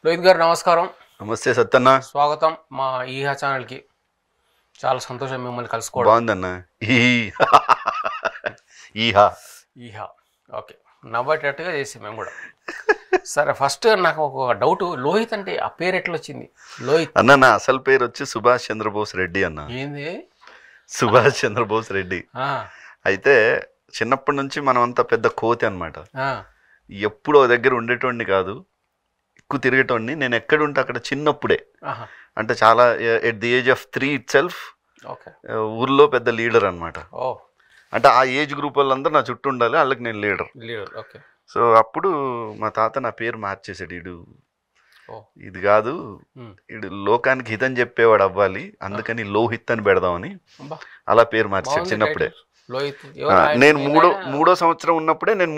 రోహిత్ గారు నమస్కారం. నమస్తే సత్తన్న. స్వాగతం మా ఈహా ఛానల్కి. చాలా సంతోషం మిమ్మల్ని కలుసుకోవడం. బాగుందన్న. ఈహా ఈహా ఓకే, నవ్వేటట్టుగా చేసి మేము కూడా. సరే, ఫస్ట్ నాకు ఒక డౌట్, లోహిత్ అంటే ఆ పేరు ఎట్లా వచ్చింది? లోహిత్ అన్న నా అసలు పేరు వచ్చి సుభాష్ చంద్రబోస్ రెడ్డి అన్న. ఏంది? సుభాష్ చంద్రబోస్ రెడ్డి. అయితే చిన్నప్పటి నుంచి మనం అంతా పెద్ద కోతి అనమాట. ఎప్పుడు దగ్గర ఉండేటోడిని కాదు, ఎక్కువ తిరిగేటోడిని. నేను ఎక్కడ ఉంటే అక్కడ చిన్నప్పుడే, అంటే చాలా at the age of 3 it self ఊర్లో పెద్ద లీడర్ అనమాట. అంటే ఆ ఏజ్ గ్రూప్ వాళ్ళందరూ నా చుట్టూ ఉండాలి, వాళ్ళకి నేను లీడర్. సో అప్పుడు మా తాత నా పేరు మార్చేసాడు. ఇది కాదు, ఇడు లోకానికి హితం చెప్పేవాడు అవ్వాలి, అందుకని లోహిత్ అని పెడదామని అలా పేరు మార్చాడు చిన్నప్పుడే. నేను మూడో సంవత్సరం ఉన్నప్పుడే, నేను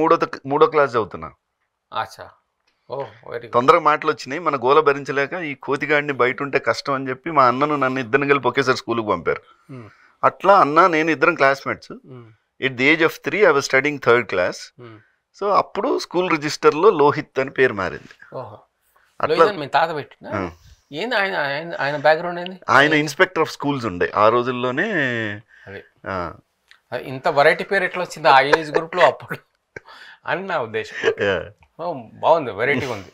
మూడో క్లాస్ చదువుతున్నా. తొందరగా మాటలు వచ్చినాయి, మన గోల భరించలేక ఈ కోతిగాడిని బయట ఉంటే కష్టం అని చెప్పి మా అన్నను నన్ను ఇద్దరిని కలిపి ఒకేసారి స్కూల్కి పంపారు. అట్లా అన్న నేను ఇద్దరం classmates. At the age of 3 I was studying 3rd class. So అప్పుడు స్కూల్ రిజిస్టర్లో లోహిత్ అని పేరు మారింది. ఆయన ఇన్స్పెక్టర్ ఆఫ్ స్కూల్స్ ఉండే ఆ రోజుల్లోనే. ఇంత వెరైటీ పేరు ఎట్లా వచ్చింది ఆ ఏజ్ గ్రూప్ లో అప్పుడు అని నా ఉద్దేశం. బాగుంది, వెరైటీగా ఉంది.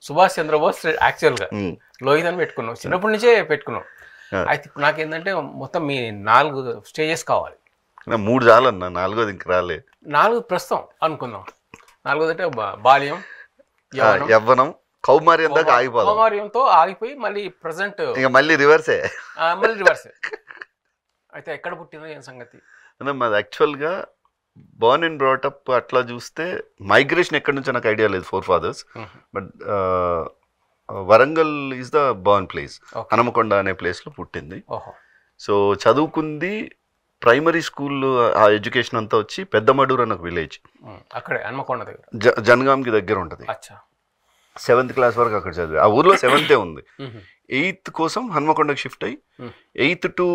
సుభాష్ చంద్రబోస్ యాక్చువల్గా లోహిత్ అని పెట్టుకున్నాం, చిన్నప్పటి నుంచే పెట్టుకున్నాం. అయితే ఇప్పుడు నాకేంటంటే మొత్తం మీ 4 స్టేజెస్ కావాలి. 3 చాలన్నా, 4వది ఇంక రాలే. 4 ప్రస్తుతం అనుకుందాం. 4వది అంటే బాల్యం, యవ్వనం, కౌమార్యం దాకా ఆగిపోదాం. కౌమార్యంతో ఆగిపోయి మళ్ళీ ప్రజెంట్ ఇక మళ్ళీ రివర్సే. అయితే ఎక్కడ పుట్టిందో ఏం సంగతి? మాది యాక్చువల్గా బోర్న్ అండ్ బ్రాటప్ అట్లా చూస్తే మైగ్రేషన్ ఎక్కడి నుంచో నాకు ఐడియా లేదు, 4 fathers. But Warangal is the born place. Hanamkonda అనే ప్లేస్లో పుట్టింది. సో చదువుకుంది ప్రైమరీ స్కూల్, ఆ ఎడ్యుకేషన్ అంతా వచ్చి పెద్దమడూరు అన్న ఒక విలేజ్, అక్కడే హనుమకొండ దగ్గర, జనగాంకి దగ్గర ఉంటుంది. 7th క్లాస్ వరకు అక్కడ చదివి. ఆ ఊర్లో 7th ఉంది. 8th కోసం హనుమకొండకి షిఫ్ట్ అయ్యి 8th to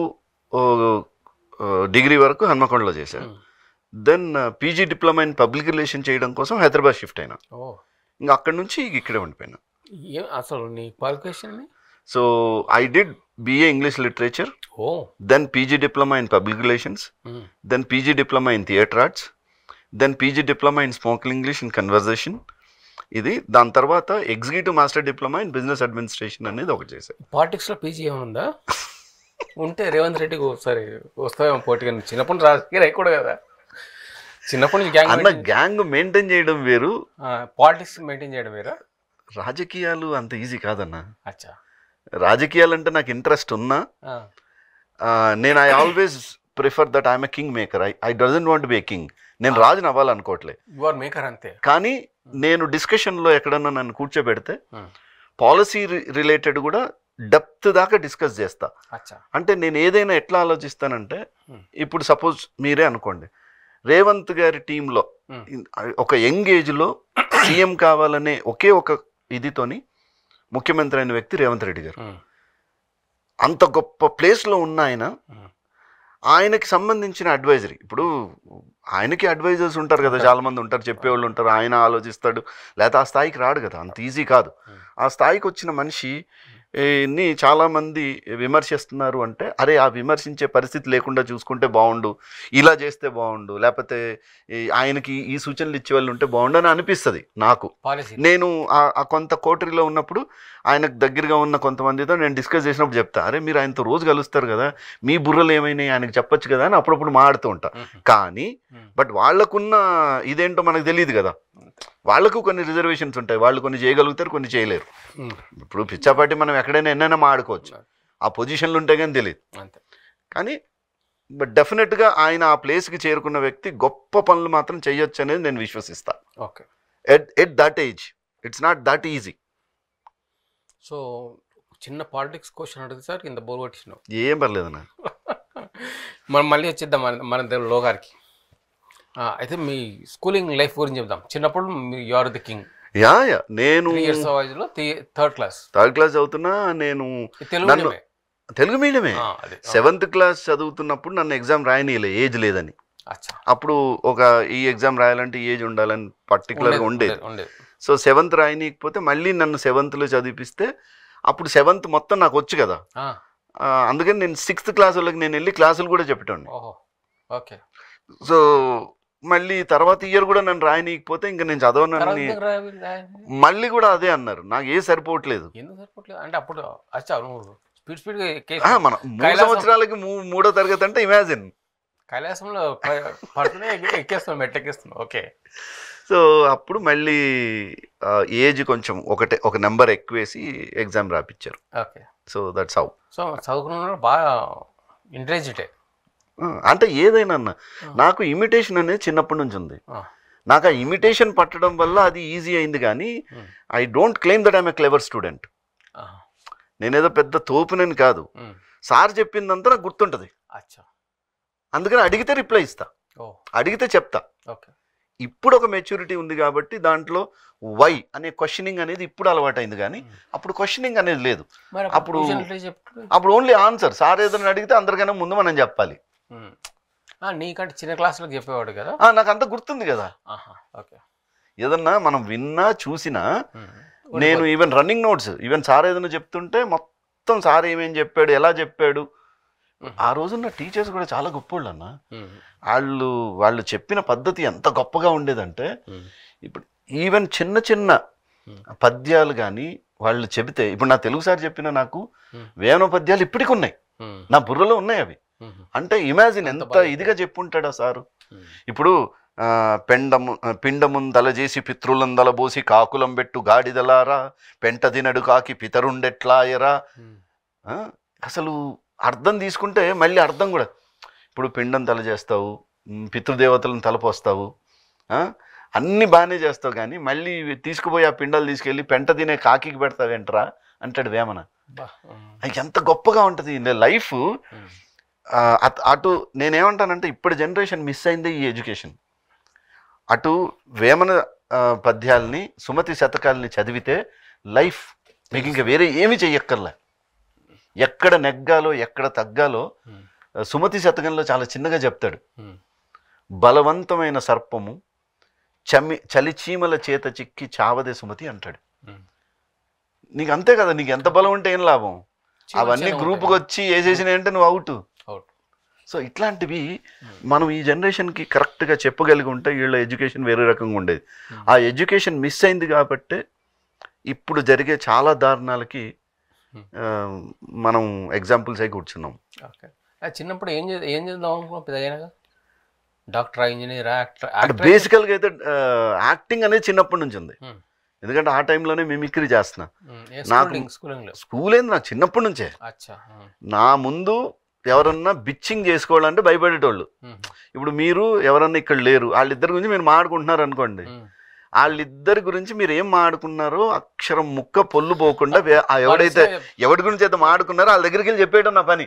డిగ్రీ వరకు హనుమకొండలో చేశాను. Then PG diploma in public relation చేయడం కోసం హైదరాబాద్ షిఫ్ట్ అయినా. ఇంకా అక్కడ నుంచి ఇక్కడే ఉండిపోయినా. అసలు నీ qualification? So I did BA English literature, then PG diploma in public relations, then PG diploma in theatre arts, then PG diploma in spoken English in conversation. ఇది దాని తర్వాత executive master diploma in business administration అనేది ఒకటి చేశాను. పాలిటిక్స్లో PG ఏముందా? ఉంటే రేవంత్ రెడ్డికి ఒకసారి వస్తావేమో పోటీగా. చిన్నప్పుడు రాజకీయ రైకూడదు కదా, చిన్నప్పటి నుంచి గ్యాంగ్ మెయింటైన్ చేయడం వేరు, పాలిటిక్స్ మెయింటైన్ చేయడం వేరా. రాజకీయాలు అంత ఈజీ కాదన్న. అచ్చా, రాజకీయాలు అంటే నాకు ఇంట్రెస్ట్ ఉన్నా, నేను I always prefer that I'm a king maker. I doesn't want be a king. నేను రాజుని అవ్వాలనుకోవట్లే, యు ఆర్ మేకర్ అంతే. కానీ నేను డిస్కషన్లో ఎక్కడన్నా నన్ను కూర్చోబెడితే పాలసీ రిలేటెడ్ కూడా డెప్త్ దాకా డిస్కస్ చేస్తా. అంటే నేను ఏదైనా ఎట్లా ఆలోచిస్తానంటే, ఇప్పుడు సపోజ్ మీరే అనుకోండి, రేవంత్ గారి టీంలో ఒక యంగ్ ఏజ్లో సీఎం కావాలనే ఒకే ఒక ఇదితోని ముఖ్యమంత్రి అయిన వ్యక్తి రేవంత్ రెడ్డి గారు. అంత గొప్ప ప్లేస్లో ఉన్న ఆయనకి సంబంధించిన అడ్వైజరీ, ఇప్పుడు ఆయనకి అడ్వైజర్స్ ఉంటారు కదా, చాలామంది ఉంటారు, చెప్పేవాళ్ళు ఉంటారు, ఆయన ఆలోచిస్తాడు, లేకపోతే ఆ స్థాయికి రాడు కదా, అంత ఈజీ కాదు. ఆ స్థాయికి వచ్చిన మనిషి ని చాలామంది విమర్శిస్తున్నారు అంటే, అరే ఆ విమర్శించే పరిస్థితి లేకుండా చూసుకుంటే బాగుండు, ఇలా చేస్తే బాగుండు, లేకపోతే ఆయనకి ఈ సూచనలు ఇచ్చే వాళ్ళు ఉంటే బాగుండు అని అనిపిస్తుంది నాకు. నేను ఆ కొంత కోటరీలో ఉన్నప్పుడు ఆయనకు దగ్గరగా ఉన్న కొంతమందితో నేను డిస్కస్ చేసినప్పుడు చెప్తా, అరే మీరు ఆయనతో రోజు కలుస్తారు కదా, మీ బుర్రలు ఏమైనాయి ఆయనకు చెప్పొచ్చు కదా అని అప్పుడప్పుడు మాడుతూ ఉంటా. కానీ బట్ వాళ్ళకున్న ఇదేంటో మనకు తెలియదు కదా, వాళ్ళకు కొన్ని రిజర్వేషన్స్ ఉంటాయి, వాళ్ళు కొన్ని చేయగలుగుతారు, కొన్ని చేయలేరు. ఇప్పుడు పిచ్చాపాటి మనం ఎక్కడైనా ఎన్నైనా మాడుకోవచ్చు, ఆ పొజిషన్లు ఉంటే కానీ తెలియదు. కానీ బట్ డెఫినెట్గా ఆయన ఆ ప్లేస్కి చేరుకున్న వ్యక్తి గొప్ప పనులు మాత్రం చేయొచ్చు అనేది నేను విశ్వసిస్తా. At that age it's not that easy. So చిన్న పాలిటిక్స్ క్వశ్చన్ అడిగితే సార్ కింద బోర్ కొట్టినావు. ఏం పర్లేదన్న. మనం మళ్ళీ వచ్చేద్దాం మన లోగారికి. అయితే మీ స్కూలింగ్ లైఫ్ గురించి చెప్దాం. చిన్నప్పుడు యు ఆర్ ది కింగ్. నేను 3 years వయసులో 3rd class చదువుతున్నా. నేను తెలుగు మీడియమే. 7th క్లాస్ చదువుతున్నప్పుడు నన్ను ఎగ్జామ్ రాయనీయలే, ఏజ్ లేదని. అప్పుడు ఒక ఈ ఎగ్జామ్ రాయాలంటే ఏజ్ ఉండాలని పర్టికులర్గా ఉండేది. సో 7th రాయనీయకపోతే మళ్ళీ నన్ను 7thలో చదివిపిస్తే అప్పుడు 7th మొత్తం నాకు వచ్చు కదా. అందుకని నేను 6th క్లాస్ వాళ్ళకి నేను వెళ్ళి క్లాసులు కూడా చెప్పేటోండి. ఓకే. సో మళ్ళీ తర్వాత ఇయర్ కూడా నన్ను రాయనీయకపోతే ఇంకా నేను చదవనని మళ్ళీ కూడా అదే అన్నారు. నాకు ఏ సరిపోవట్లేదు. అంటే అప్పుడు మన 3 సంవత్సరాలకి 3వ తరగతి అంటే ఇమాజిన్ కైలాసంలో ఎక్కేస్తున్నాం, మెట్లెక్కేస్తున్నాం. ఓకే. సో అప్పుడు మళ్ళీ ఏజ్ కొంచెం ఒక నెంబర్ ఎక్కువేసి ఎగ్జామ్ రాపిచ్చారు. Okay. So that's how. So చదువుకున్న బాగా ఇంటెలిజెంటే. అంటే ఏదైనా అన్న నాకు ఇమిటేషన్ అనేది చిన్నప్పటి నుంచి ఉంది. నాకు ఆ ఇమిటేషన్ పట్టడం వల్ల అది ఈజీ అయింది. కానీ I don't claim that I'm a clever student. నేనేదో పెద్ద తోపునని కాదు. సార్ చెప్పిందంతా నాకు గుర్తుంటుంది. అందుకని అడిగితే రిప్లై ఇస్తా, అడిగితే చెప్తా. ఇప్పుడు ఒక మెచ్యూరిటీ ఉంది కాబట్టి దాంట్లో వై అనే క్వశ్చనింగ్ అనేది ఇప్పుడు అలవాటైంది. కానీ అప్పుడు క్వశ్చనింగ్ అనేది లేదు. అప్పుడు ఓన్లీ ఆన్సర్. సార్ ఏదైనా అడిగితే అందరికన్నా ముందు మనం చెప్పాలి. నీకంటే చిన్న క్లాసులకు చెప్పేవాడు కదా. నాకు అంత గుర్తుంది కదా. ఏదన్నా మనం విన్నా చూసినా నేను even running notes, even sir ఏదైనా చెప్తుంటే మొత్తం సార్ ఏమేం చెప్పాడు, ఎలా చెప్పాడు. ఆ రోజున్న టీచర్స్ కూడా చాలా గొప్పోళ్ళు అన్న. వాళ్ళు చెప్పిన పద్ధతి ఎంత గొప్పగా ఉండేదంటే ఇప్పుడు ఈవెన్ చిన్న చిన్న పద్యాలు కానీ వాళ్ళు చెబితే, ఇప్పుడు నా తెలుగు సార్ చెప్పిన నాకు వేమన పద్యాలు ఇప్పటికి ఉన్నాయి, నా బుర్రలో ఉన్నాయి అవి. అంటే ఇమాజిన్ ఎంత ఇదిగా చెప్పుంటాడా సారు. ఇప్పుడు పిండముందల చేసి పితృలందల బోసి కాకులం పెట్టు గాడిదలారా పెంట దినడు కాకి పితరుండెట్లాయరా. అసలు అర్థం తీసుకుంటే మళ్ళీ అర్థం కూడా, ఇప్పుడు పిండం తల చేస్తావు, పితృదేవతలను తలపోస్తావు, అన్నీ బాగానే చేస్తావు, కానీ మళ్ళీ తీసుకుపోయి ఆ పిండాలు తీసుకెళ్ళి పెంట తినే కాకికి పెడతావేంట్రా అంటాడు వేమన. ఎంత గొప్పగా ఉంటుంది లైఫ్. అటు నేనేమంటానంటే ఇప్పుడు జనరేషన్ మిస్ అయింది ఈ ఎడ్యుకేషన్. అటు వేమన పద్యాల్ని సుమతి శతకాల్ని చదివితే లైఫ్ మీకు ఇంకా వేరే ఏమి చెయ్యక్కర్లే. ఎక్కడ నెగ్గాలో ఎక్కడ తగ్గాలో సుమతి శతకంలో చాలా చిన్నగా చెప్తాడు. బలవంతమైన సర్పము చలిచీమల చేత చిక్కి చావదే సుమతి అంటాడు. నీకు అంతే కదా, నీకు ఎంత బలం ఉంటే ఏం లాభం, అవన్నీ గ్రూప్కి వచ్చి వేసేసినాయి అంటే నువ్వు అవుట్. సో ఇట్లాంటివి మనం ఈ జనరేషన్కి కరెక్ట్గా చెప్పగలిగి ఉంటే వీళ్ళ ఎడ్యుకేషన్ వేరే రకంగా ఉండేది. ఆ ఎడ్యుకేషన్ మిస్ అయింది కాబట్టి ఇప్పుడు జరిగే చాలా దారుణాలకి మనం ఎగ్జాంపుల్స్ అయి కూర్చున్నాం. ఓకే. చిన్నప్పుడు ఏం చేద్దాం అనుకున్నాం పెద్దగా? డాక్టర్, ఇంజనీర్, అంటే బేసికల్గా అయితే యాక్టింగ్ అనేది చిన్నప్పటి నుంచి ఉంది. ఎందుకంటే ఆ టైంలోనే మిమిక్రీ చేస్తున్నా. నాకు స్కూల్ ఏంది, నాకు చిన్నప్పటి నుంచే. నా ముందు ఎవరన్నా బిచ్చింగ్ చేసుకోవాలంటే భయపడేటోళ్ళు. ఇప్పుడు మీరు ఎవరన్నా ఇక్కడ లేరు, వాళ్ళిద్దరి గురించి మీరు మాట్లాడుకుంటున్నారు అనుకోండి, వాళ్ళిద్దరి గురించి మీరు ఏం మాడుకున్నారో అక్షరం ముక్క పొల్లు పోకుండా ఎవరి గురించి అయితే మాడుకున్నారో వాళ్ళ దగ్గరికి వెళ్ళి చెప్పేయడం నా పని.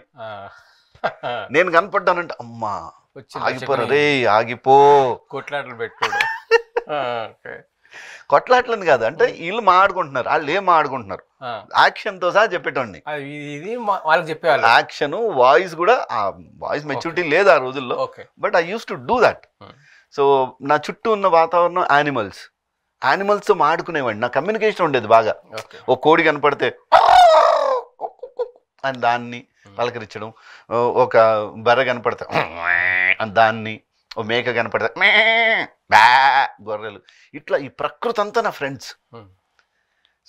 నేను కనపడ్డానంటే అమ్మా ఆగిపోరా రే, ఆగిపో, కొట్లాటలు పెట్టుకోడు. కొట్లాట్లని కాదు, అంటే వీళ్ళు మాడుకుంటున్నారు, వాళ్ళు ఏం మాడుకుంటున్నారు యాక్షన్ తో సహా చెప్పేటోండి. వాళ్ళకి చెప్పేవాళ్ళు యాక్షన్, వాయిస్ కూడా. ఆ వాయిస్ మెచ్యూరిటీ లేదు ఆ రోజుల్లో, but I use to do that. So నా చుట్టూ ఉన్న వాతావరణం యానిమల్స్ తో మాడుకునేవాడిని. నా కమ్యూనికేషన్ ఉండేది బాగా. ఓ కోడి కనపడితే అని దాన్ని పలకరించడం, ఒక బర్రె కనపడితే అని దాన్ని, ఓ మేక కనపడితే బ్యా, గొర్రెలు, ఇట్లా ఈ ప్రకృతి అంతా నా ఫ్రెండ్స్.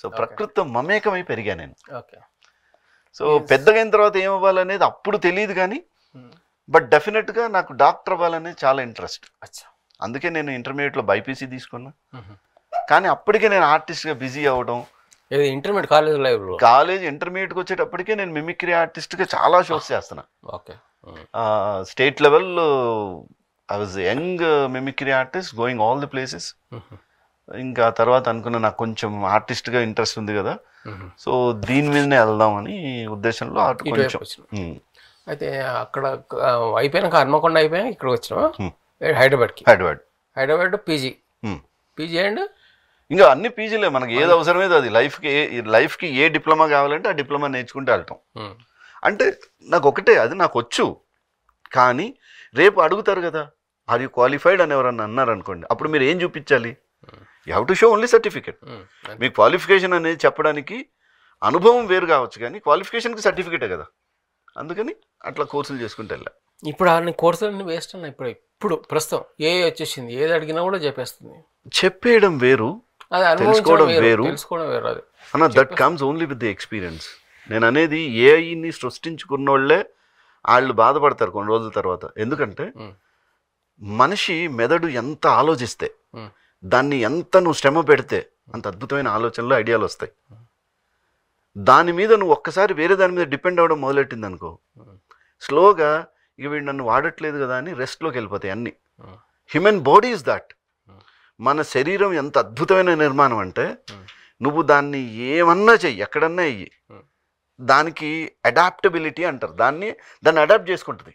సో ప్రకృతితో మమేకమై పెరిగా నేను. సో పెద్దగా అయిన తర్వాత ఏమవ్వాలనేది అప్పుడు తెలియదు కానీ, బట్ డెఫినెట్గా నాకు డాక్టర్ అవ్వాలనేది చాలా ఇంట్రెస్ట్. అందుకే నేను ఇంటర్మీడియట్లో బైపీసీ తీసుకున్నా. కానీ అప్పటికే నేను ఆర్టిస్ట్గా బిజీ అవ్వడం. ఇంటర్మీడియట్ కాలేజ్ ఇంటర్మీడియట్కి వచ్చేటప్పటికే నేను మిమిక్రీ ఆర్టిస్ట్గా చాలా షోస్ చేస్తున్నా. State level I was young mimicry artist going all the places. ఇంకా తర్వాత అనుకున్నా నాకు కొంచెం ఆర్టిస్ట్గా ఇంట్రెస్ట్ ఉంది కదా, సో దీని మీదనే వెళ్దామని ఉద్దేశంలో అటు కొంచెం. అయితే అక్కడ అయిపోయినాక హన్మకొండ అయిపోయినా ఇక్కడ వచ్చినా హైదరాబాద్ పీజీ అండ్ ఇంకా అన్ని పీజీలే. మనకి ఏది అవసరమేది అది. లైఫ్కి ఏ డిప్లొమా కావాలంటే ఆ డిప్లొమా నేర్చుకుంటే వెళ్తాం. అంటే నాకు ఒకటే, అది నాకు వచ్చు. కానీ రేపు అడుగుతారు కదా, ఆర్ యూ క్వాలిఫైడ్ అని ఎవరన్నా అన్నారు అనుకోండి, అప్పుడు మీరు ఏం చూపించాలి? You have to show only certificate. Me qualification అనేది చెప్పడానికి అనుభవం వేరు కావచ్చు, కానీ క్వాలిఫికేషన్కి సర్టిఫికేటే కదా, అందుకని అట్లా కోర్సులు చేసుకుంటే వెళ్ళా. ఇప్పుడు అన్ని కోర్సులన్నీ వేస్ట్ అన్న. ఇప్పుడు ప్రస్తుతం వచ్చేసింది, ఏది అడిగినా కూడా చెప్పేస్తుంది. చెప్పేయడం వేరు, తెలుసుకోవడం వేరు అది అన్న. That comes only with the experience. నేను అనేది ఏఐని సృష్టించుకున్న వాళ్ళే వాళ్ళు బాధపడతారు కొన్ని రోజుల తర్వాత. ఎందుకంటే మనిషి మెదడు ఎంత ఆలోచిస్తే, దాన్ని ఎంత నువ్వు శ్రమ పెడితే అంత అద్భుతమైన ఆలోచనలు, ఐడియాలు వస్తాయి. దాని మీద నువ్వు ఒక్కసారి వేరే దాని మీద డిపెండ్ అవ్వడం మొదలెట్టింది అనుకో, స్లోగా ఇక వీడు నన్ను వాడట్లేదు కదా అని రెస్ట్లోకి వెళ్ళిపోతాయి అన్నీ. Human body is that. మన శరీరం ఎంత అద్భుతమైన నిర్మాణం అంటే, నువ్వు దాన్ని ఏమన్నా చెయ్యి, ఎక్కడన్నా వెయ్యి, దానికి అడాప్టబిలిటీ అంటారు. దాన్ని అడాప్ట్ చేసుకుంటుంది.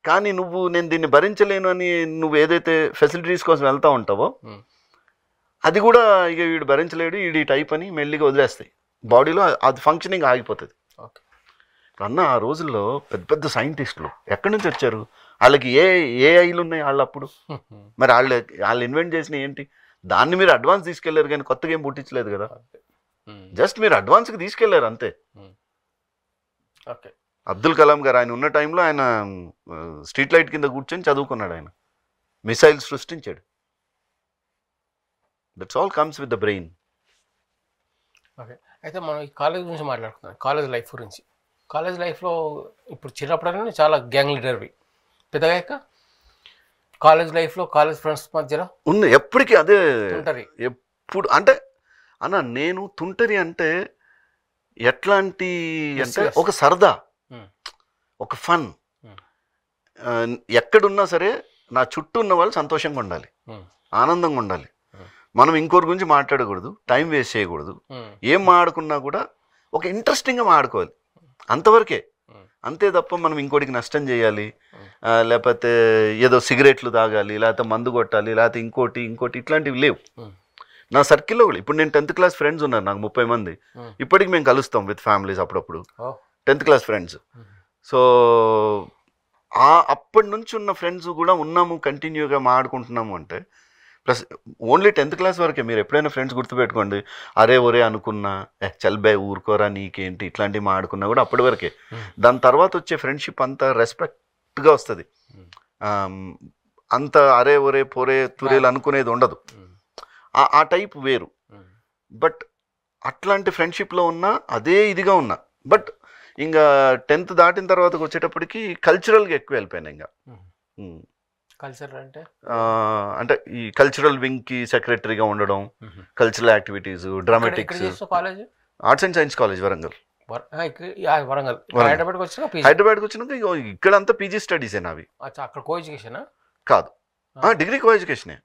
కానీ నేను దీన్ని భరించలేను అని నువ్వు ఏదైతే ఫెసిలిటీస్ కోసం వెళ్తూ ఉంటావో, అది కూడా ఇక వీడు భరించలేడు, వీడి టైప్ అని మెల్లిగా వదిలేస్తాయి. బాడీలో అది ఫంక్షనింగ్ ఆగిపోతుంది. అన్న ఆ రోజుల్లో పెద్ద పెద్ద సైంటిస్టులు ఎక్కడి నుంచి వచ్చారు? వాళ్ళకి ఏఐలు ఉన్నాయి వాళ్ళు అప్పుడు. మరి వాళ్ళు ఇన్వెంట్ చేసిన ఏంటి? దాన్ని మీరు అడ్వాన్స్ తీసుకెళ్లారు కానీ కొత్తగా ఏం పుట్టించలేదు కదా. జస్ట్ మీరు అడ్వాన్స్కి తీసుకెళ్లారు అంతే. అబ్దుల్ కలాం గారు ఆయన ఉన్న టైంలో ఆయన స్ట్రీట్ లైట్ కింద కూర్చొని చదువుకున్నాడు. ఆయన మిసైల్ సృష్టించాడు. That's all comes with the brain. Okay, అయితే మనం ఈ కాలేజ్ గురించి మాట్లాడుతున్నాం, కాలేజ్ లైఫ్ గురించి. కాలేజ్ లైఫ్లో ఇప్పుడు చిన్నప్పుడైనా చాలా గ్యాంగ్ లీడర్వి, పెద్దగా కాలేజ్ లైఫ్లో కాలేజ్ ఫ్రెండ్స్ మధ్యలో ఉంది ఎప్పటికీ అదే ఉంటది. ఎప్పుడు అంటే అన్న నేను తుంటరి అంటే ఎట్లాంటి అంటే ఒక సరదా, ఒక ఫన్. ఎక్కడున్నా సరే నా చుట్టూ ఉన్న వాళ్ళు సంతోషంగా ఉండాలి, ఆనందంగా ఉండాలి. మనం ఇంకోరి గురించి మాట్లాడకూడదు, టైం వేస్ట్ చేయకూడదు. ఏం మాట్లాడుకున్నా కూడా ఒక ఇంట్రెస్టింగ్గా మాట్లాడుకోవాలి, అంతవరకే. అంతే తప్ప మనం ఇంకోటికి నష్టం చేయాలి, లేకపోతే ఏదో సిగరెట్లు తాగాలి, లేకపోతే మందు కొట్టాలి, లేకపోతే ఇంకోటి ఇట్లాంటివి లేవు నా సర్కిల్లో కూడా. ఇప్పుడు నేను 10th క్లాస్ ఫ్రెండ్స్ ఉన్నారు నాకు 30 మంది. ఇప్పటికి మేము కలుస్తాం విత్ ఫ్యామిలీస్ అప్పుడప్పుడు, 10th క్లాస్ ఫ్రెండ్స్. సో అప్పటి నుంచి ఉన్న ఫ్రెండ్స్ కూడా ఉన్నాము, కంటిన్యూగా మాట్లాడుకుంటున్నాము. అంటే ప్లస్ ఓన్లీ 10th క్లాస్ వరకే. మీరు ఎప్పుడైనా ఫ్రెండ్స్ గుర్తుపెట్టుకోండి, అరే ఒరే అనుకున్నా, చల్బే ఊరుకోరా నీకేంటి, ఇట్లాంటివి మాడుకున్నా కూడా అప్పటి వరకే. దాని తర్వాత వచ్చే ఫ్రెండ్షిప్ అంతా రెస్పెక్ట్గా వస్తుంది. అంత అరే ఒరే పోరే తురేలు అనుకునేది ఉండదు. ఆ టైప్ వేరు. బట్ అట్లాంటి ఫ్రెండ్షిప్లో ఉన్నా అదే ఇదిగా ఉన్నా. బట్ ఇంకా 10th దాటిన తర్వాతకు వచ్చేటప్పటికి కల్చరల్గా ఎక్కువ వెళ్ళిపోయాను. ఇంకా కల్చరల్ అంటే ఈ కల్చరల్ వింగ్కి సెక్రటరీగా ఉండడం, cultural activities, dramatics. Arts and science college Warangal. హైదరాబాద్కి వచ్చినాక ఇక్కడ అంతా పీజీ స్టడీస్ నావి. అక్కడ కో ఎడ్యుకేషన్ కాదు, డిగ్రీ కో ఎడ్యుకేషనే.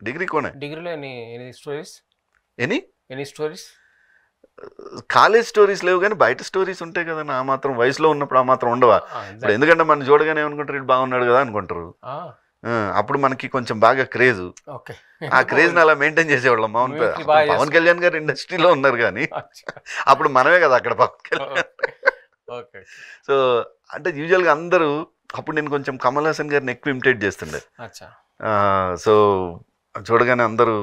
డిగ్రీ కోనే. డిగ్రీలో ఎనీ స్టోరీస్ కాలేజ్ స్టోరీస్ లేవు కానీ బయట స్టోరీస్ ఉంటాయి కదా. ఆ మాత్రం వయసులో ఉన్నప్పుడు ఆ మాత్రం ఉండవా? ఇప్పుడు ఎందుకంటే మన చూడగానే అనుకుంటారు ఇటు బాగున్నాడు కదా అనుకుంటారు. అప్పుడు మనకి కొంచెం బాగా క్రేజ్. ఆ క్రేజ్ ని అలా మెయింటైన్ చేసేవాళ్ళం. పవన్ కళ్యాణ్ గారు ఇండస్ట్రీలో ఉన్నారు కానీ అప్పుడు మనమే కదా అక్కడ పవన్ కళ్యాణ్. సో అంటే యూజువల్గా అందరూ అప్పుడు నేను కొంచెం కమల్ హాసన్ గారిని ఎక్కువ ఇమిటేట్ చేస్తుండే. సో చూడగానే అందరూ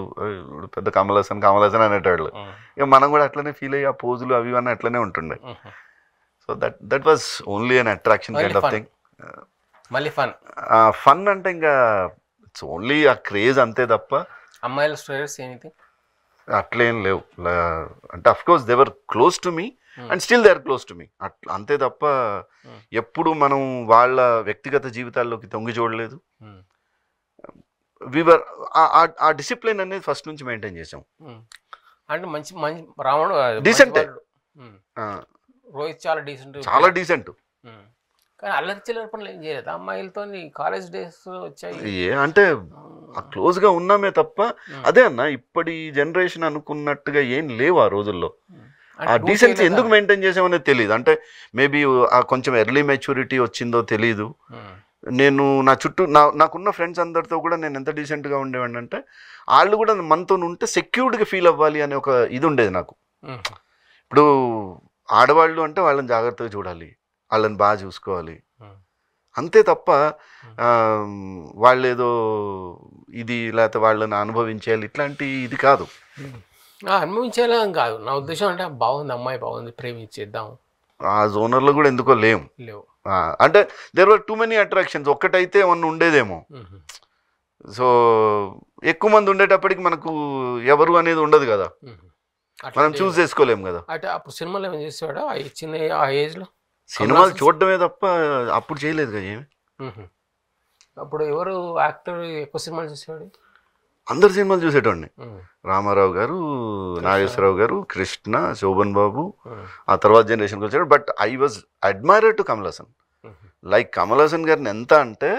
పెద్ద కమల్ హాసన్ అనేటవాళ్ళు. ఇక మనం కూడా అట్లనే ఫీల్ అయ్యి ఆ పోజులు అవి అన్నీ అట్లనే ఉంటుండే. So that was only an attraction kind of thing. మళ్ళీ ఫన్ అంటే ఇంకా ఇట్స్ ఓన్లీ ఆ క్రేజ్ అంతే తప్ప అమ్మాయిల స్టోరీస్ ఎనీథింగ్ అట్లేం లేవు. అంటే of course they were close to me and still they are close to me. అట్లా అంతే తప్ప ఎప్పుడు మనం వాళ్ళ వ్యక్తిగత జీవితాల్లోకి తొంగి చూడలేదు. వివర్ ఆ డిసిప్లిన్ అనేది ఫస్ట్ నుంచి మెయింటైన్ చేసాం. అంటే మంచి రావణుడు డీసెంట్, రోహిత్ చాలా డీసెంట్, చాలా డీసెంట్. కానీ అల్లరి చిల్లర పనులు ఏం చేయలేదు అమ్మాయిలతో. కాలేజ్ డేస్ వచ్చాయి అంటే క్లోజ్గా ఉన్నామే తప్ప అదే అన్న ఇప్పటి జనరేషన్ అనుకున్నట్టుగా ఏం లేవు ఆ రోజుల్లో. ఆ డీసెన్సీ ఎందుకు మెయింటైన్ చేసామనేది తెలియదు. అంటే మేబీ కొంచెం ఎర్లీ మెచ్యూరిటీ వచ్చిందో తెలీదు. నేను నా చుట్టూ నాకున్న ఫ్రెండ్స్ అందరితో కూడా నేను ఎంత డీసెంట్గా ఉండేవాడిని అంటే వాళ్ళు కూడా మనతో ఉంటే సెక్యూర్డ్గా ఫీల్ అవ్వాలి అనే ఒక ఇది ఉండేది నాకు. ఇప్పుడు ఆడవాళ్ళు అంటే వాళ్ళని జాగ్రత్తగా చూడాలి, వాళ్ళని బాగా చూసుకోవాలి, అంతే తప్ప వాళ్ళు ఏదో ఇది లేకపోతే వాళ్ళని అనుభవించేయాలి ఇట్లాంటి ఇది కాదు. అనుభవించేలా కాదు నా ఉద్దేశం. అంటే బాగుంది, అమ్మాయి బాగుంది, ప్రేమించేద్దాం ఆ జోనర్లో కూడా ఎందుకో లేవు. అంటే there were too many attractions. ఒక్కటైతే ఏమన్నా ఉండేదేమో. సో ఎక్కువ మంది ఉండేటప్పటికి మనకు ఎవరు అనేది ఉండదు కదా, మనం చూస్ చేసుకోలేము కదా. అంటే అప్పుడు సినిమాలు ఏమైనా చేసేవాడా ఆ ఏజ్లో? సినిమాలు చూడడమే తప్ప అప్పుడు చేయలేదు కదా ఏమి. అప్పుడు ఎవరు యాక్టర్ ఎక్కువ సినిమాలు చూసేవాడు? అందరు సినిమాలు చూసేటోడిని. రామారావు గారు, నాగేశ్వరరావు గారు, కృష్ణ, శోభన్ బాబు, ఆ తర్వాత జనరేషన్కి వచ్చాడు. But I was admirer to Kamal Haasan. Like Kamal Haasan గారిని ఎంత అంటే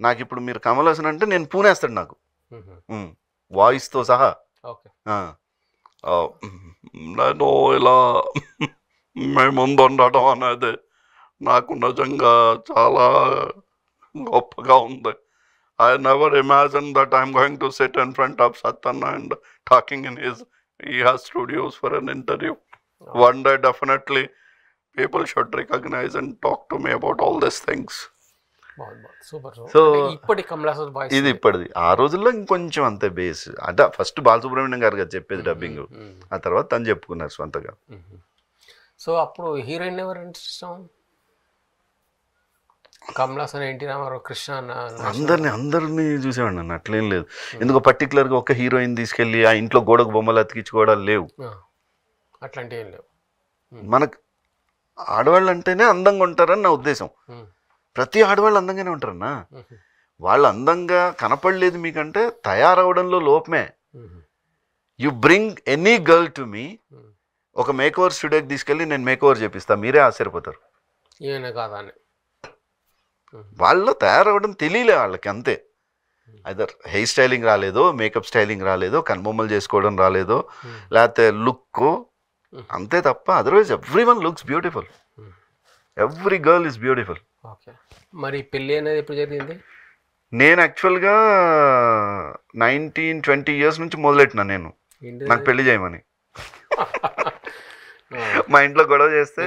నాకు ఇప్పుడు మీరు కమల్ హాసన్ అంటే నేను పూనేస్తాడు నాకు వాయిస్తో సహా. నేను ఇలా మేముందు ఉండటం అనేది నాకు నిజంగా చాలా గొప్పగా ఉంది. I never imagined that I'm going to sit in front of Satana and talking in he has studios for an interview. One day definitely people should recognize and talk to me about all these things. So ఇది ఇప్పటిది. ఆ రోజుల్లో ఇంకొంచెం అంతే base. అంటే first Balasubrahmanyam గారు కదా చెప్పేది dubbing, ఆ తర్వాత తను చెప్పుకున్నారు సొంతగా. సో అప్పుడు హీరోయిన్ ఎవరంటే ఇష్టం? కమల్ హాసన్, ఎన్టీ రామారావు, కృష్ణ, అందరినీ చూసేవాడిని నన్ను. అట్లేం లేదు. ఎందుకో పర్టికులర్గా ఒక హీరోయిన్ తీసుకెళ్ళి ఆ ఇంట్లో గోడకు బొమ్మలు అతికించుకోవడాలు లేవు, అట్లాంటివి ఏం లేవు. మనకు ఆడవాళ్ళు అంటేనే అందంగా ఉంటారని నా ఉద్దేశం. ప్రతి ఆడవాళ్ళు అందంగానే ఉంటారన్నా. వాళ్ళు అందంగా కనపడలేదు మీకంటే తయారవడంలో లోపమే. You bring any girl to me, ఒక మేకోవర్ స్టూడియోకి తీసుకెళ్ళి నేను మేకోవర్ చేపిస్తా, మీరే ఆశ్చర్యపోతారు. ఏమైనా కాదా అని వాళ్ళు తయారవడం తెలియలే వాళ్ళకి, అంతే. అదర్ హెయిర్ స్టైలింగ్ రాలేదో, మేకప్ స్టైలింగ్ రాలేదో, కనుబొమ్మలు చేసుకోవడం రాలేదో, లేకపోతే లుక్, అంతే తప్ప otherwise every one looks beautiful. Every girl is beautiful. మరి పెళ్ళి అనేది ఎప్పుడు జరిగింది? నేను యాక్చువల్గా 19-20 years నుంచి మొదలెట్టినా నేను నాకు పెళ్లి చేయమని. మా ఇంట్లో గొడవ చేస్తే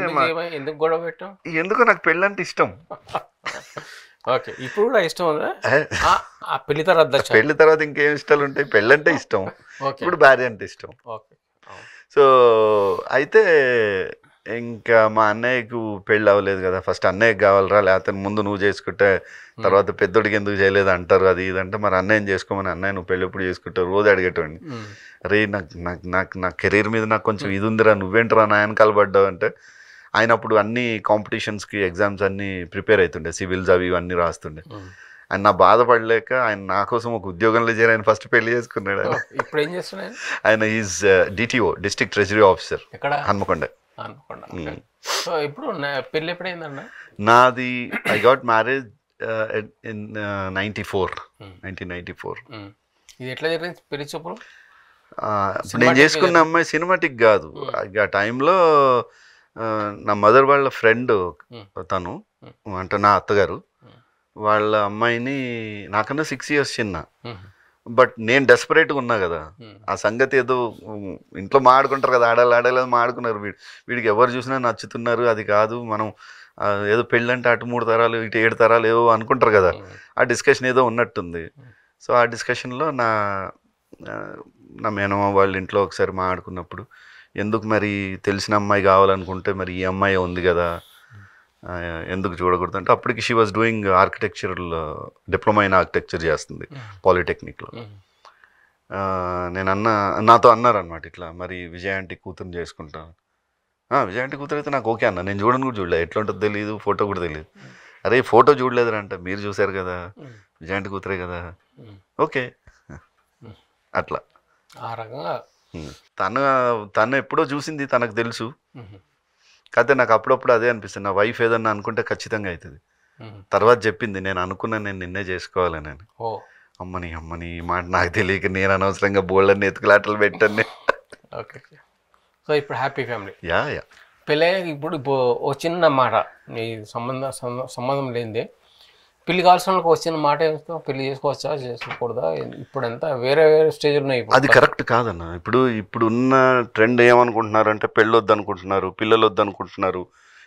ఎందుకు గొడవ పెట్టాం? ఎందుకో నాకు పెళ్ళి అంటే ఇష్టం. ఓకే, ఇప్పుడు కూడా ఇష్టం ఉందా? పెళ్లి తర్వాత ఇంకేం ఇష్టాలు ఉంటాయి? పెళ్ళి అంటే ఇష్టం, ఇప్పుడు భార్య అంటే ఇష్టం. సో అయితే ఇంకా మా అన్నయ్యకు పెళ్ళి అవ్వలేదు కదా, ఫస్ట్ అన్నయ్యకి కావాలరా, లేకపోతే ముందు నువ్వు చేసుకుంటే తర్వాత పెద్దోడికి ఎందుకు చేయలేదు అంటారు, అది ఇదంటే మరి అన్నయ్యం చేసుకోమని. అన్నయ్య నువ్వు పెళ్ళి ఎప్పుడు చేసుకుంటావు రోజు అడిగేటోండి. అరే నా కెరీర్ మీద నాకు కొంచెం ఇది ఉందిరా, నువ్వేంటరా నా వెనకాల పడ్డావు అంటే, ఆయన అప్పుడు అన్ని కాంపిటీషన్స్కి ఎగ్జామ్స్ అన్నీ ప్రిపేర్ అవుతుండే, సివిల్స్ అవి ఇవన్నీ రాస్తుండే. ఆయన నా బాధపడలేక ఆయన నా కోసం ఒక ఉద్యోగంలో చేరి ఆయన ఫస్ట్ పెళ్లి చేసుకున్నాడు. ఇప్పుడు ఏం చేస్తున్నాడు ఆయన? Is DTO, district treasury officer, Hanamkonda. So ఇప్పుడు పెళ్ళి ఎప్పుడైందన్న? నాది ఐ గాట్ మ్యారేజ్ ఇన్ 1994. ఇది ఎట్లా జరిగింది పెళ్లి చూపులు? నేను చేసుకున్న అమ్మాయి సినిమాటిక్ కాదు. ఆ టైంలో నా మదర్ వాళ్ళ ఫ్రెండ్ తను, అంటే నా అత్తగారు వాళ్ళ అమ్మాయిని నాకన్నా 6 years చిన్న. బట్ నేను డెస్పరేట్గా ఉన్నా కదా, ఆ సంగతి ఏదో ఇంట్లో మాడుకుంటారు కదా, ఆడలేదు మాడుకున్నారు. వీడికి ఎవరు చూసినా నచ్చుతున్నారు, అది కాదు మనం ఏదో పెళ్ళంటే అటు 3 తరాలు ఇటు 7 తరాలు ఏవో అనుకుంటారు కదా, ఆ డిస్కషన్ ఏదో ఉన్నట్టుంది. సో ఆ డిస్కషన్లో నా మేనమ్మ వాళ్ళ ఇంట్లో ఒకసారి మాట్లాడుకున్నప్పుడు, ఎందుకు మరి తెలిసిన అమ్మాయి కావాలనుకుంటే మరి ఈ అమ్మాయి ఉంది కదా, ఎందుకు చూడకూడదు అంటే, అప్పటికి she was doing architectural diploma in architecture చేస్తుంది పాలిటెక్నిక్లో. నాతో అన్నారనమాట ఇట్లా, మరి విజయ ఆంటీ కూతురుని చేసుకుంటాను. విజయ ఆంటీ కూతురు అయితే నాకు ఓకే అన్న, నేను చూడను కూడా చూడలేదు, ఎట్లా ఉంటుందో తెలియదు, ఫోటో కూడా తెలియదు. అరే ఫోటో చూడలేదురా అంటే, మీరు చూసారు కదా విజయ ఆంటీ కూతురే కదా, ఓకే అట్లా. ఆ రకంగా తను ఎప్పుడో చూసింది, తనకు తెలుసు. కాకపోతే నాకు అప్పుడప్పుడు అదే అనిపిస్తుంది, నా వైఫ్ ఏదన్నా అనుకుంటే ఖచ్చితంగా అవుతుంది. తర్వాత చెప్పింది, నేను అనుకున్నాను నేను నిన్నే చేసుకోవాలని. అమ్మని ఈ మాట నాకు తెలియక నేను అనవసరంగా బోల్డన్ని ఎత్తుకులాటలు పెట్టాను. ఓకే, సో ఇప్పుడు హ్యాపీ ఫ్యామిలీ. యా పెళ్ళి ఇప్పుడు ఓ చిన్న మాట, నీ సంబంధం లేనిదే పెళ్లి కావాల్సిన వాళ్ళకి వచ్చిన మాట ఏమో, పెళ్లి చేసుకోవచ్చా చేసుకోకూడదా, ఇప్పుడంతా వేరే స్టేజ్లు ఉన్నాయి. అది కరెక్ట్ కాదన్న. ఇప్పుడున్న ట్రెండ్ ఏమనుకుంటున్నారు అంటే, పెళ్ళి వద్దు అనుకుంటున్నారు, పిల్లలు వద్దు అనుకుంటున్నారు,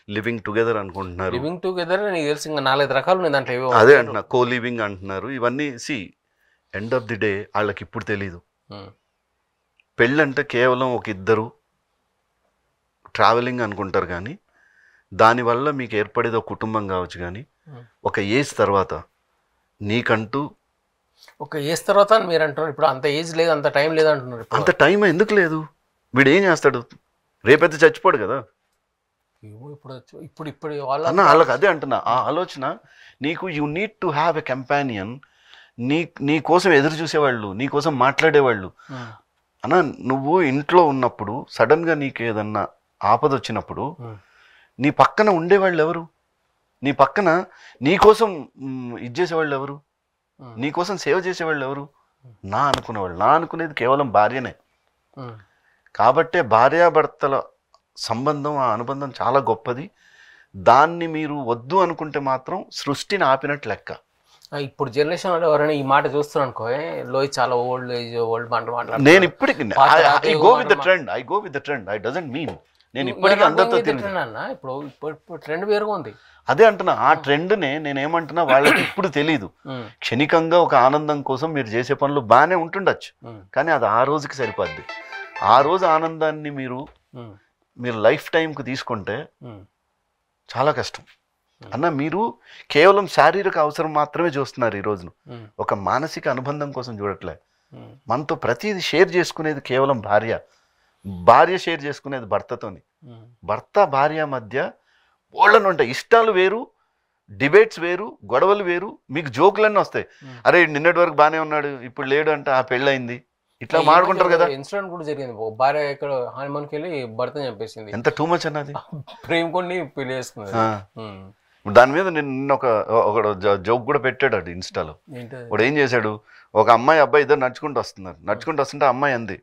లివింగ్ టుగెదర్ అనుకుంటున్నారు. లివింగ్ టుగెదర్ నీకు తెలిసి ఇంకా 4-5 రకాలు ఉన్నాయి దాంట్లో. అదే అంటున్నా, కో లివింగ్ అంటున్నారు. ఇవన్నీ ఎండ్ ఆఫ్ ది డే వాళ్ళకి ఇప్పుడు తెలీదు. పెళ్ళంటే కేవలం ఒక ఇద్దరు ట్రావెలింగ్ అనుకుంటారు, కానీ దానివల్ల మీకు ఏర్పడేది ఒక కుటుంబం కావచ్చు. కానీ ఒక ఏజ్ తర్వాత నీకంటూ ఒక ఏజ్ తర్వాత అని మీరు అంటున్నారు. ఇప్పుడు అంత ఏజ్ లేదు, అంత టైం లేదు అంటున్నారు. అంత టైం ఎందుకు లేదు? వీడు ఏం చేస్తాడు? రేపైతే చచ్చిపోడు కదా. ఇప్పుడు అన్న వాళ్ళకి అదే అంటున్నా, ఆ ఆలోచన నీకు you need to have a companion. నీ కోసం ఎదురు చూసేవాళ్ళు, నీ కోసం మాట్లాడేవాళ్ళు. అన్న నువ్వు ఇంట్లో ఉన్నప్పుడు సడన్గా నీకు ఏదన్నా ఆపద వచ్చినప్పుడు నీ పక్కన ఉండేవాళ్ళు ఎవరు? నీ పక్కన నీ కోసం ఇది చేసేవాళ్ళు ఎవరు? నీ కోసం సేవ చేసేవాళ్ళు ఎవరు? నా అనుకునేవాళ్ళు. నా అనుకునేది కేవలం భార్యనే. కాబట్టే భార్యాభర్తల సంబంధం, ఆ అనుబంధం చాలా గొప్పది. దాన్ని మీరు వద్దు అనుకుంటే మాత్రం సృష్టిని ఆపినట్టు లెక్క. ఇప్పుడు జనరేషన్ వాళ్ళు ఎవరైనా ఈ మాట చూస్తున్నారు అనుకో, లోయ్ చాలా ఓల్డ్ మాట్లాడు. నేను ఇప్పటికి I go with the trend. I doesn't mean నేను ఇప్పటికీ అందరితో ఇప్పుడు ట్రెండ్ వేరుగా ఉంది. అదే అంటున్నా, ఆ ట్రెండ్నే నేనేమంటున్నా, వాళ్ళకి ఇప్పుడు తెలీదు. క్షణికంగా ఒక ఆనందం కోసం మీరు చేసే పనులు బాగానే ఉంటుండొచ్చు, కానీ అది ఆ రోజుకి సరిపోద్ది. ఆ రోజు ఆనందాన్ని మీరు లైఫ్ టైంకి తీసుకుంటే చాలా కష్టం అన్న. మీరు కేవలం శారీరక అవసరం మాత్రమే చూస్తున్నారు ఈ రోజును, ఒక మానసిక అనుబంధం కోసం చూడట్లే. మనతో ప్రతిదీ షేర్ చేసుకునేది కేవలం భార్య షేర్ చేసుకునేది భర్తతోని. భర్త భార్య మధ్య ఓళ్ళను ఉంటాయి, ఇష్టాలు వేరు, డిబేట్స్ వేరు, గొడవలు వేరు, మీకు జోకులన్నీ వస్తాయి. అరే నిన్నటి వరకు బాగానే ఉన్నాడు, ఇప్పుడు లేడు అంటే ఆ పెళ్ళయింది, ఇట్లా మాడుకుంటారు కదా. ఇన్సిడెంట్ కూడా జరిగింది, భార్య ఇక్కడ హనుమాన్కి వెళ్ళి భర్తని చంపేసింది. ఎంత టూ మచ్ అన్నది. ప్రేమ కొన్ని పెళ్లి చేసుకున్నది. దాని మీద నిన్న ఒక జోక్ కూడా పెట్టాడు అటు ఇన్స్టాలో. వాడు ఏం చేశాడు, ఒక అబ్బాయి ఇద్దరు నడుచుకుంటూ వస్తుంటే అమ్మాయి అంది,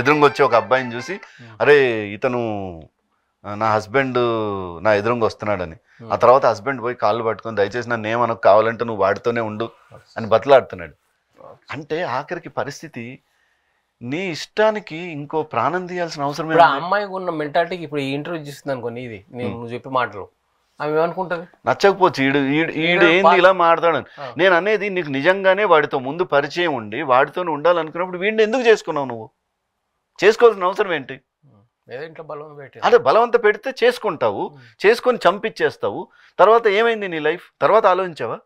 ఎదురుగా వచ్చి ఒక అబ్బాయిని చూసి, అరే ఇతను నా హస్బెండ్ నా ఎదురుగా వస్తున్నాడని. ఆ తర్వాత హస్బెండ్ పోయి కాళ్ళు పట్టుకొని, దయచేసి నన్ను ఏమనకు, కావాలంటే నువ్వు వాడితోనే ఉండు అని బతలాడుతున్నాడు. అంటే ఆఖరికి పరిస్థితి నీ ఇష్టానికి ఇంకో ప్రాణం తీయాల్సిన అవసరం. ఇప్పుడు ఆ అమ్మాయికి ఉన్న మెంటాలిటీకి ఇప్పుడు ఈ ఇంటర్వ్యూ చేస్తుంది అనుకోండి, ఇది నువ్వు చెప్పే మాటలు ఆమె ఏమనుకుంటది, నచ్చకపోవచ్చు. ఈడు ఏంది ఇలా మాట్లాడాను. నేను అనేది నీకు నిజంగానే వాడితో ముందు పరిచయం ఉండి వాడితో ఉండాలనుకున్నప్పుడు వీడిని ఎందుకు చేసుకున్నావు? నువ్వు చేసుకోవాల్సిన అవసరం ఏంటి? అదే బలవంత పెడితే చేసుకుంటావు, చేసుకొని చంపించేస్తావు. తర్వాత ఏమైంది నీ లైఫ్? తర్వాత ఆలోచించావా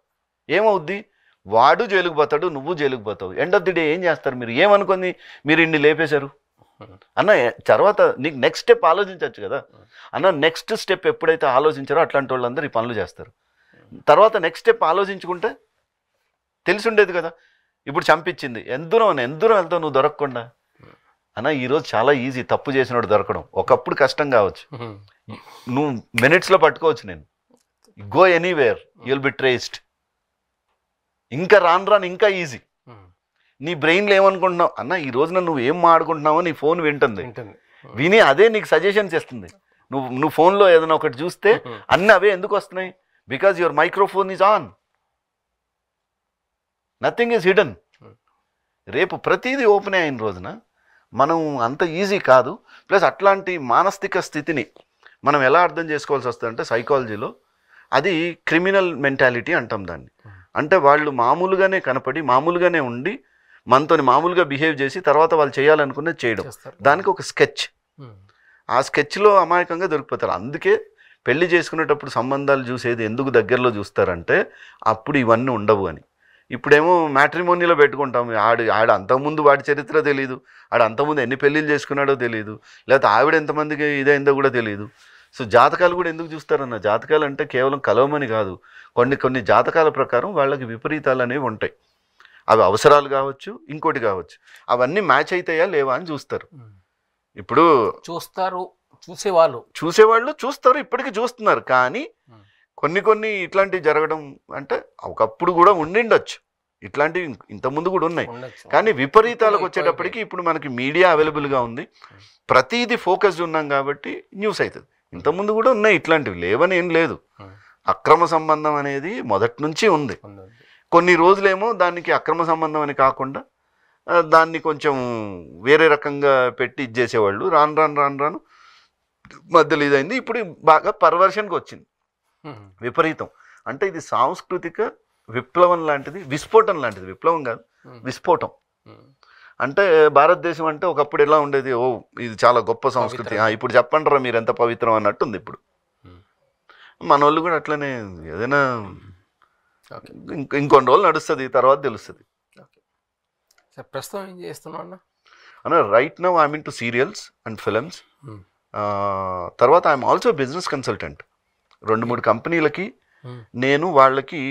ఏమవుద్ది? వాడు జైలుకు పోతాడు, నువ్వు జైలుకు పోతావు. ఎండ్ ఆఫ్ ది డే ఏం చేస్తారు మీరు? ఏమనుకొని మీరు ఇన్ని లేపేశారు అన్న. తర్వాత నీకు నెక్స్ట్ స్టెప్ ఆలోచించవచ్చు కదా అన్న. నెక్స్ట్ స్టెప్ ఎప్పుడైతే ఆలోచించారో అట్లాంటి వాళ్ళందరూ ఈ పనులు చేస్తారు. తర్వాత నెక్స్ట్ స్టెప్ ఆలోచించుకుంటే తెలిసి ఉండేది కదా. ఇప్పుడు చంపించింది, ఎందూరం వెళ్తావు నువ్వు దొరకకుండా అన్న. ఈరోజు చాలా ఈజీ తప్పు చేసినోడు దొరకడం. ఒకప్పుడు కష్టం కావచ్చు, నువ్వు మినిట్స్లో పట్టుకోవచ్చు. నేను go anywhere you will be traced. ఇంకా రాను ఇంకా ఈజీ. నీ బ్రెయిన్లో ఏమనుకుంటున్నావు అన్న, ఈ రోజున నువ్వు ఏం మాడుకుంటున్నావో నీ ఫోన్ వింటుంది, విని అదే నీకు సజెషన్స్ ఇస్తుంది. నువ్వు ఫోన్లో ఏదైనా ఒకటి చూస్తే అన్నీ అవే ఎందుకు వస్తున్నాయి? Because your microphone is on, nothing is hidden. రేపు ప్రతిదీ ఓపెన్ అయిన రోజున మనం అంత ఈజీ కాదు. ప్లస్ అట్లాంటి మానసిక స్థితిని మనం ఎలా అర్థం చేసుకోవాల్సి వస్తుందంటే, సైకాలజీలో అది క్రిమినల్ మెంటాలిటీ అంటాం దాన్ని. అంటే వాళ్ళు మామూలుగానే కనపడి మామూలుగానే ఉండి మనతో మామూలుగా బిహేవ్ చేసి తర్వాత వాళ్ళు చేయాలనుకున్నది చేయడం, దానికి ఒక స్కెచ్. ఆ స్కెచ్లో అమాయకంగా దొరికిపోతారు. అందుకే పెళ్లి చేసుకునేటప్పుడు సంబంధాలు చూసేది ఎందుకు దగ్గరలో చూస్తారంటే అప్పుడు ఇవన్నీ ఉండవు అని. ఇప్పుడేమో మ్యాట్రిమోనీలో పెట్టుకుంటాం. ఆడు అంతకుముందు వాడి చరిత్ర తెలియదు, ఆడు అంతకుముందు ఎన్ని పెళ్ళిళ్ళు చేసుకున్నాడో తెలియదు, లేకపోతే ఆవిడ ఎంతమందికి ఇదైందో కూడా తెలియదు. సో జాతకాలు కూడా ఎందుకు చూస్తారన్న? జాతకాలు అంటే కేవలం కలవమని కాదు, కొన్ని జాతకాల ప్రకారం వాళ్ళకి విపరీతాలు అనేవి ఉంటాయి. అవి అవసరాలు కావచ్చు, ఇంకోటి కావచ్చు. అవన్నీ మ్యాచ్ అవుతాయా లేవా అని చూస్తారు. ఇప్పుడు చూసేవాళ్ళు చూస్తారు, ఇప్పటికీ చూస్తున్నారు. కానీ కొన్ని ఇట్లాంటివి జరగడం అంటే ఒకప్పుడు కూడా ఉండిండొచ్చు, ఇట్లాంటివి ఇంతకుముందు కూడా ఉన్నాయి. కానీ విపరీతాలకు వచ్చేటప్పటికి ఇప్పుడు మనకి మీడియా అవైలబుల్గా ఉంది, ప్రతిదీ ఫోకస్డ్ ఉన్నాం కాబట్టి న్యూస్ అవుతుంది. ఇంతకుముందు కూడా ఉన్నాయి ఇట్లాంటివి, లేవని ఏం లేదు. అక్రమ సంబంధం అనేది మొదటి నుంచి ఉంది. కొన్ని రోజులేమో దానికి అక్రమ సంబంధం అని కాకుండా దాన్ని కొంచెం వేరే రకంగా పెట్టి ఇచ్చేసేవాళ్ళు. రాను మధ్యలో ఇదైంది. ఇప్పుడు బాగా పర్వర్షన్కి వచ్చింది, విపరీతం. అంటే ఇది సాంస్కృతిక విప్లవం లాంటిది, విస్ఫోటం లాంటిది. విప్లవం కాదు, విస్ఫోటం. అంటే భారతదేశం అంటే ఒకప్పుడు ఎలా ఉండేది, ఓ ఇది చాలా గొప్ప సంస్కృతి, ఇప్పుడు చెప్పండి రా మీరు ఎంత పవిత్రం అన్నట్టుంది. ఇప్పుడు మన వాళ్ళు కూడా అట్లనే, ఏదైనా ఇంకొన్ని రోజులు నడుస్తుంది, తర్వాత తెలుస్తుంది. ప్రస్తుతం ఏం చేస్తున్నావు అన్న? Right now I'm in to serials and films. తర్వాత ఐఎమ్ ఆల్సో బిజినెస్ కన్సల్టెంట్. 2-3 కంపెనీలకి నేను వాళ్ళకి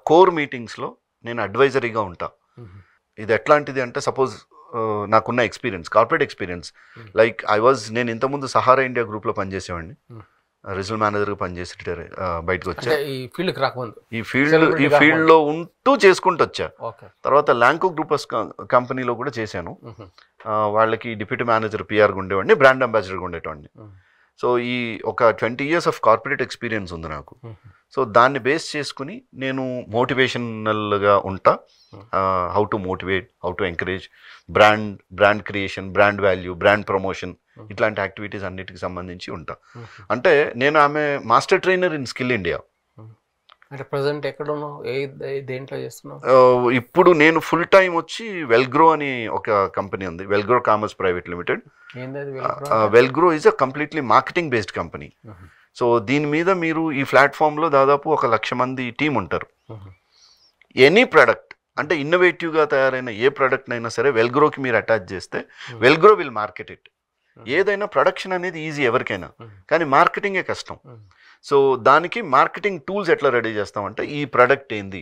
కోర్ మీటింగ్స్లో నేను అడ్వైజరీగా ఉంటా. ఇది ఎట్లాంటిది అంటే, సపోజ్ నాకున్న ఎక్స్పీరియన్స్, కార్పొరేట్ ఎక్స్పీరియన్స్, లైక్ నేను ఇంతకుముందు సహారా ఇండియా గ్రూప్లో పనిచేసేవాడిని, రీజనల్ మేనేజర్గా పనిచేసి బయటకు వచ్చా. ఈ ఫీల్డ్లో ఉంటూ చేసుకుంటూ వచ్చా. తర్వాత ల్యాంకో గ్రూపర్స్ కంపెనీలో కూడా చేశాను. వాళ్ళకి డిప్యూటీ మేనేజర్ పిఆర్గా ఉండేవాడిని, బ్రాండ్ అంబాసిడర్గా ఉండేవాడిని. సో ఈ ఒక 20 years ఆఫ్ కార్పొరేట్ ఎక్స్పీరియన్స్ ఉంది నాకు. సో దాన్ని బేస్ చేసుకుని నేను మోటివేషనల్గా ఉంటా. How to motivate, how to encourage brand creation, brand value, brand promotion, ఇట్లాంటి యాక్టివిటీస్ అన్నిటికి సంబంధించి ఉంటా. అంటే నేను ఆమె master trainer in skill India. అంటే ప్రజెంట్ ఎక్కడ ఉన్నావు, దేంట్లో చేస్తున్నావు? ఇప్పుడు నేను ఫుల్ టైం వచ్చి వెల్గ్రో అని ఒక కంపెనీ ఉంది, Wellgro commerce private limited. Wellgro is a completely marketing based company. So దీని మీద మీరు ఈ ప్లాట్ఫామ్లో దాదాపు 100,000 మంది టీం ఉంటారు. ఎనీ ప్రోడక్ట్ అంటే ఇన్నోవేటివ్గా తయారైన ఏ ప్రోడక్ట్ అయినా సరే వెల్గ్రోకి మీరు అటాచ్ చేస్తే వెల్గ్రో విల్ మార్కెట్ ఇట్. ఏదైనా ప్రొడక్షన్ అనేది ఈజీ ఎవరికైనా, కానీ మార్కెటింగే కష్టం. సో దానికి మార్కెటింగ్ టూల్స్ ఎట్లా రెడీ చేస్తామంటే, ఈ ప్రోడక్ట్ ఏంది,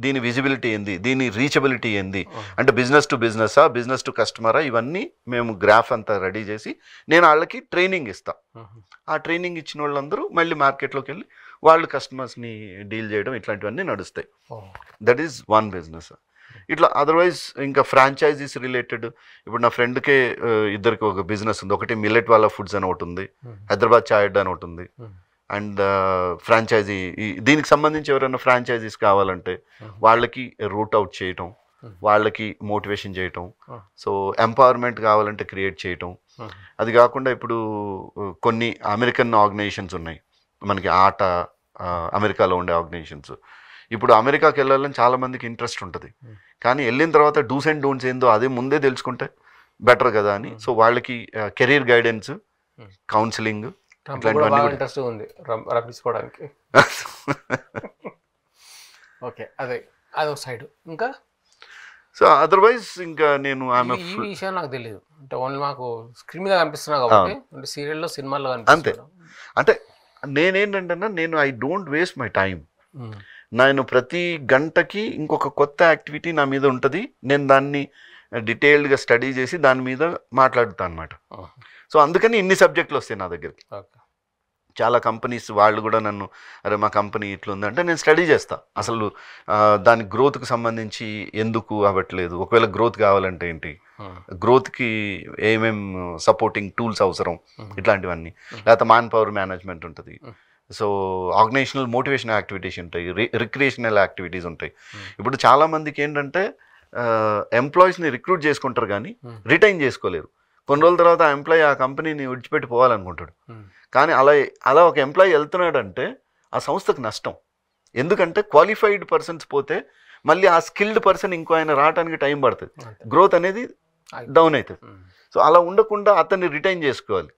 దీని విజిబిలిటీ ఏంది, దీని రీచబిలిటీ ఏంది, అంటే బిజినెస్ టు బిజినెసా, బిజినెస్ టు కస్టమరా, ఇవన్నీ మేము గ్రాఫ్ అంతా రెడీ చేసి నేను వాళ్ళకి ట్రైనింగ్ ఇస్తా. ఆ ట్రైనింగ్ ఇచ్చిన వాళ్ళందరూ మళ్ళీ మార్కెట్లోకి వెళ్ళి వాళ్ళు కస్టమర్స్ని డీల్ చేయడం, ఇట్లాంటివన్నీ నడుస్తాయి. That is one business. ఇట్లా అదర్వైజ్ ఇంకా ఫ్రాంచైజీస్ రిలేటెడ్, ఇప్పుడు నా ఫ్రెండ్కే ఇద్దరికి ఒక బిజినెస్ ఉంది. ఒకటి మిల్లెట్ వాలా ఫుడ్స్ అని ఒకటి ఉంది, హైదరాబాద్ చాయ్ అడ్డా అని ఒకటి ఉంది. అండ్ ఫ్రాంచైజీ, దీనికి సంబంధించి ఎవరైనా ఫ్రాంచైజీస్ కావాలంటే వాళ్ళకి రూట్ అవుట్ చేయటం, వాళ్ళకి మోటివేషన్ చేయటం, సో ఎంపవర్మెంట్ కావాలంటే క్రియేట్ చేయటం. అది కాకుండా ఇప్పుడు కొన్ని అమెరికన్ ఆర్గనైజేషన్స్ ఉన్నాయి మనకి, ఆట అమెరికాలో ఉండే ఆర్గనైజేషన్స్. ఇప్పుడు అమెరికాకి వెళ్ళాలని చాలామందికి ఇంట్రెస్ట్ ఉంటుంది, కానీ వెళ్ళిన తర్వాత డూస్ అండ్ డోంట్స్ ఏందో అదే ముందే తెలుసుకుంటే బెటర్ కదా అని. సో వాళ్ళకి కెరీర్ గైడెన్స్, కౌన్సిలింగ్, ఇంట్రెస్ట్ ఉంది రప్పించుకోవడానికి. ఓకే, అదే సైడ్. ఇంకా సో అదర్వైజ్ ఇంకా నేను ఈ విషయం నాకు తెలియదు, అంటే ఓన్లీ మాకు స్క్రీన్ మీద కనిపిస్తున్నా కాబట్టి, అంటే సీరియల్లో, సినిమాల్లో అంతే. అంటే నేనేంటంటే నేను I don't waste my time. నేను ప్రతి గంటకి ఇంకొక కొత్త యాక్టివిటీ నా మీద ఉంటుంది, నేను దాన్ని డీటెయిల్డ్గా స్టడీ చేసి దాని మీద మాట్లాడుతాను అనమాట. సో అందుకని ఇన్ని సబ్జెక్టులు వస్తాయి నా దగ్గరికి. చాలా కంపెనీస్ వాళ్ళు కూడా నన్ను, అరే మా కంపెనీ ఇట్లుందంటే నేను స్టడీ చేస్తా, అసలు దాని గ్రోత్కి సంబంధించి ఎందుకు అవ్వట్లేదు, ఒకవేళ గ్రోత్ కావాలంటే ఏంటి, గ్రోత్కి ఏమేం సపోర్టింగ్ టూల్స్ అవసరం, ఇట్లాంటివన్నీ. లేకపోతే మ్యాన్ పవర్ మేనేజ్మెంట్ ఉంటుంది, సో ఆర్గనైజేషనల్ మోటివేషన్ యాక్టివిటీస్ ఉంటాయి, రిక్రియేషనల్ యాక్టివిటీస్ ఉంటాయి. ఇప్పుడు చాలామందికి ఏంటంటే ఎంప్లాయీస్ని రిక్రూట్ చేసుకుంటారు కానీ రిటైన్ చేసుకోలేరు. కొన్ని రోజుల తర్వాత ఆ ఎంప్లాయీ ఆ కంపెనీని విడిచిపెట్టి పోవాలనుకుంటాడు, కానీ అలా ఒక ఎంప్లాయీ వెళ్తున్నాడంటే ఆ సంస్థకు నష్టం. ఎందుకంటే క్వాలిఫైడ్ పర్సన్స్ పోతే మళ్ళీ ఆ స్కిల్డ్ పర్సన్ ఇంకో ఆయన రావడానికి టైం పడుతుంది, గ్రోత్ అనేది డౌన్ అవుతుంది. సో అలా ఉండకుండా అతన్ని రిటైన్ చేసుకోవాలి.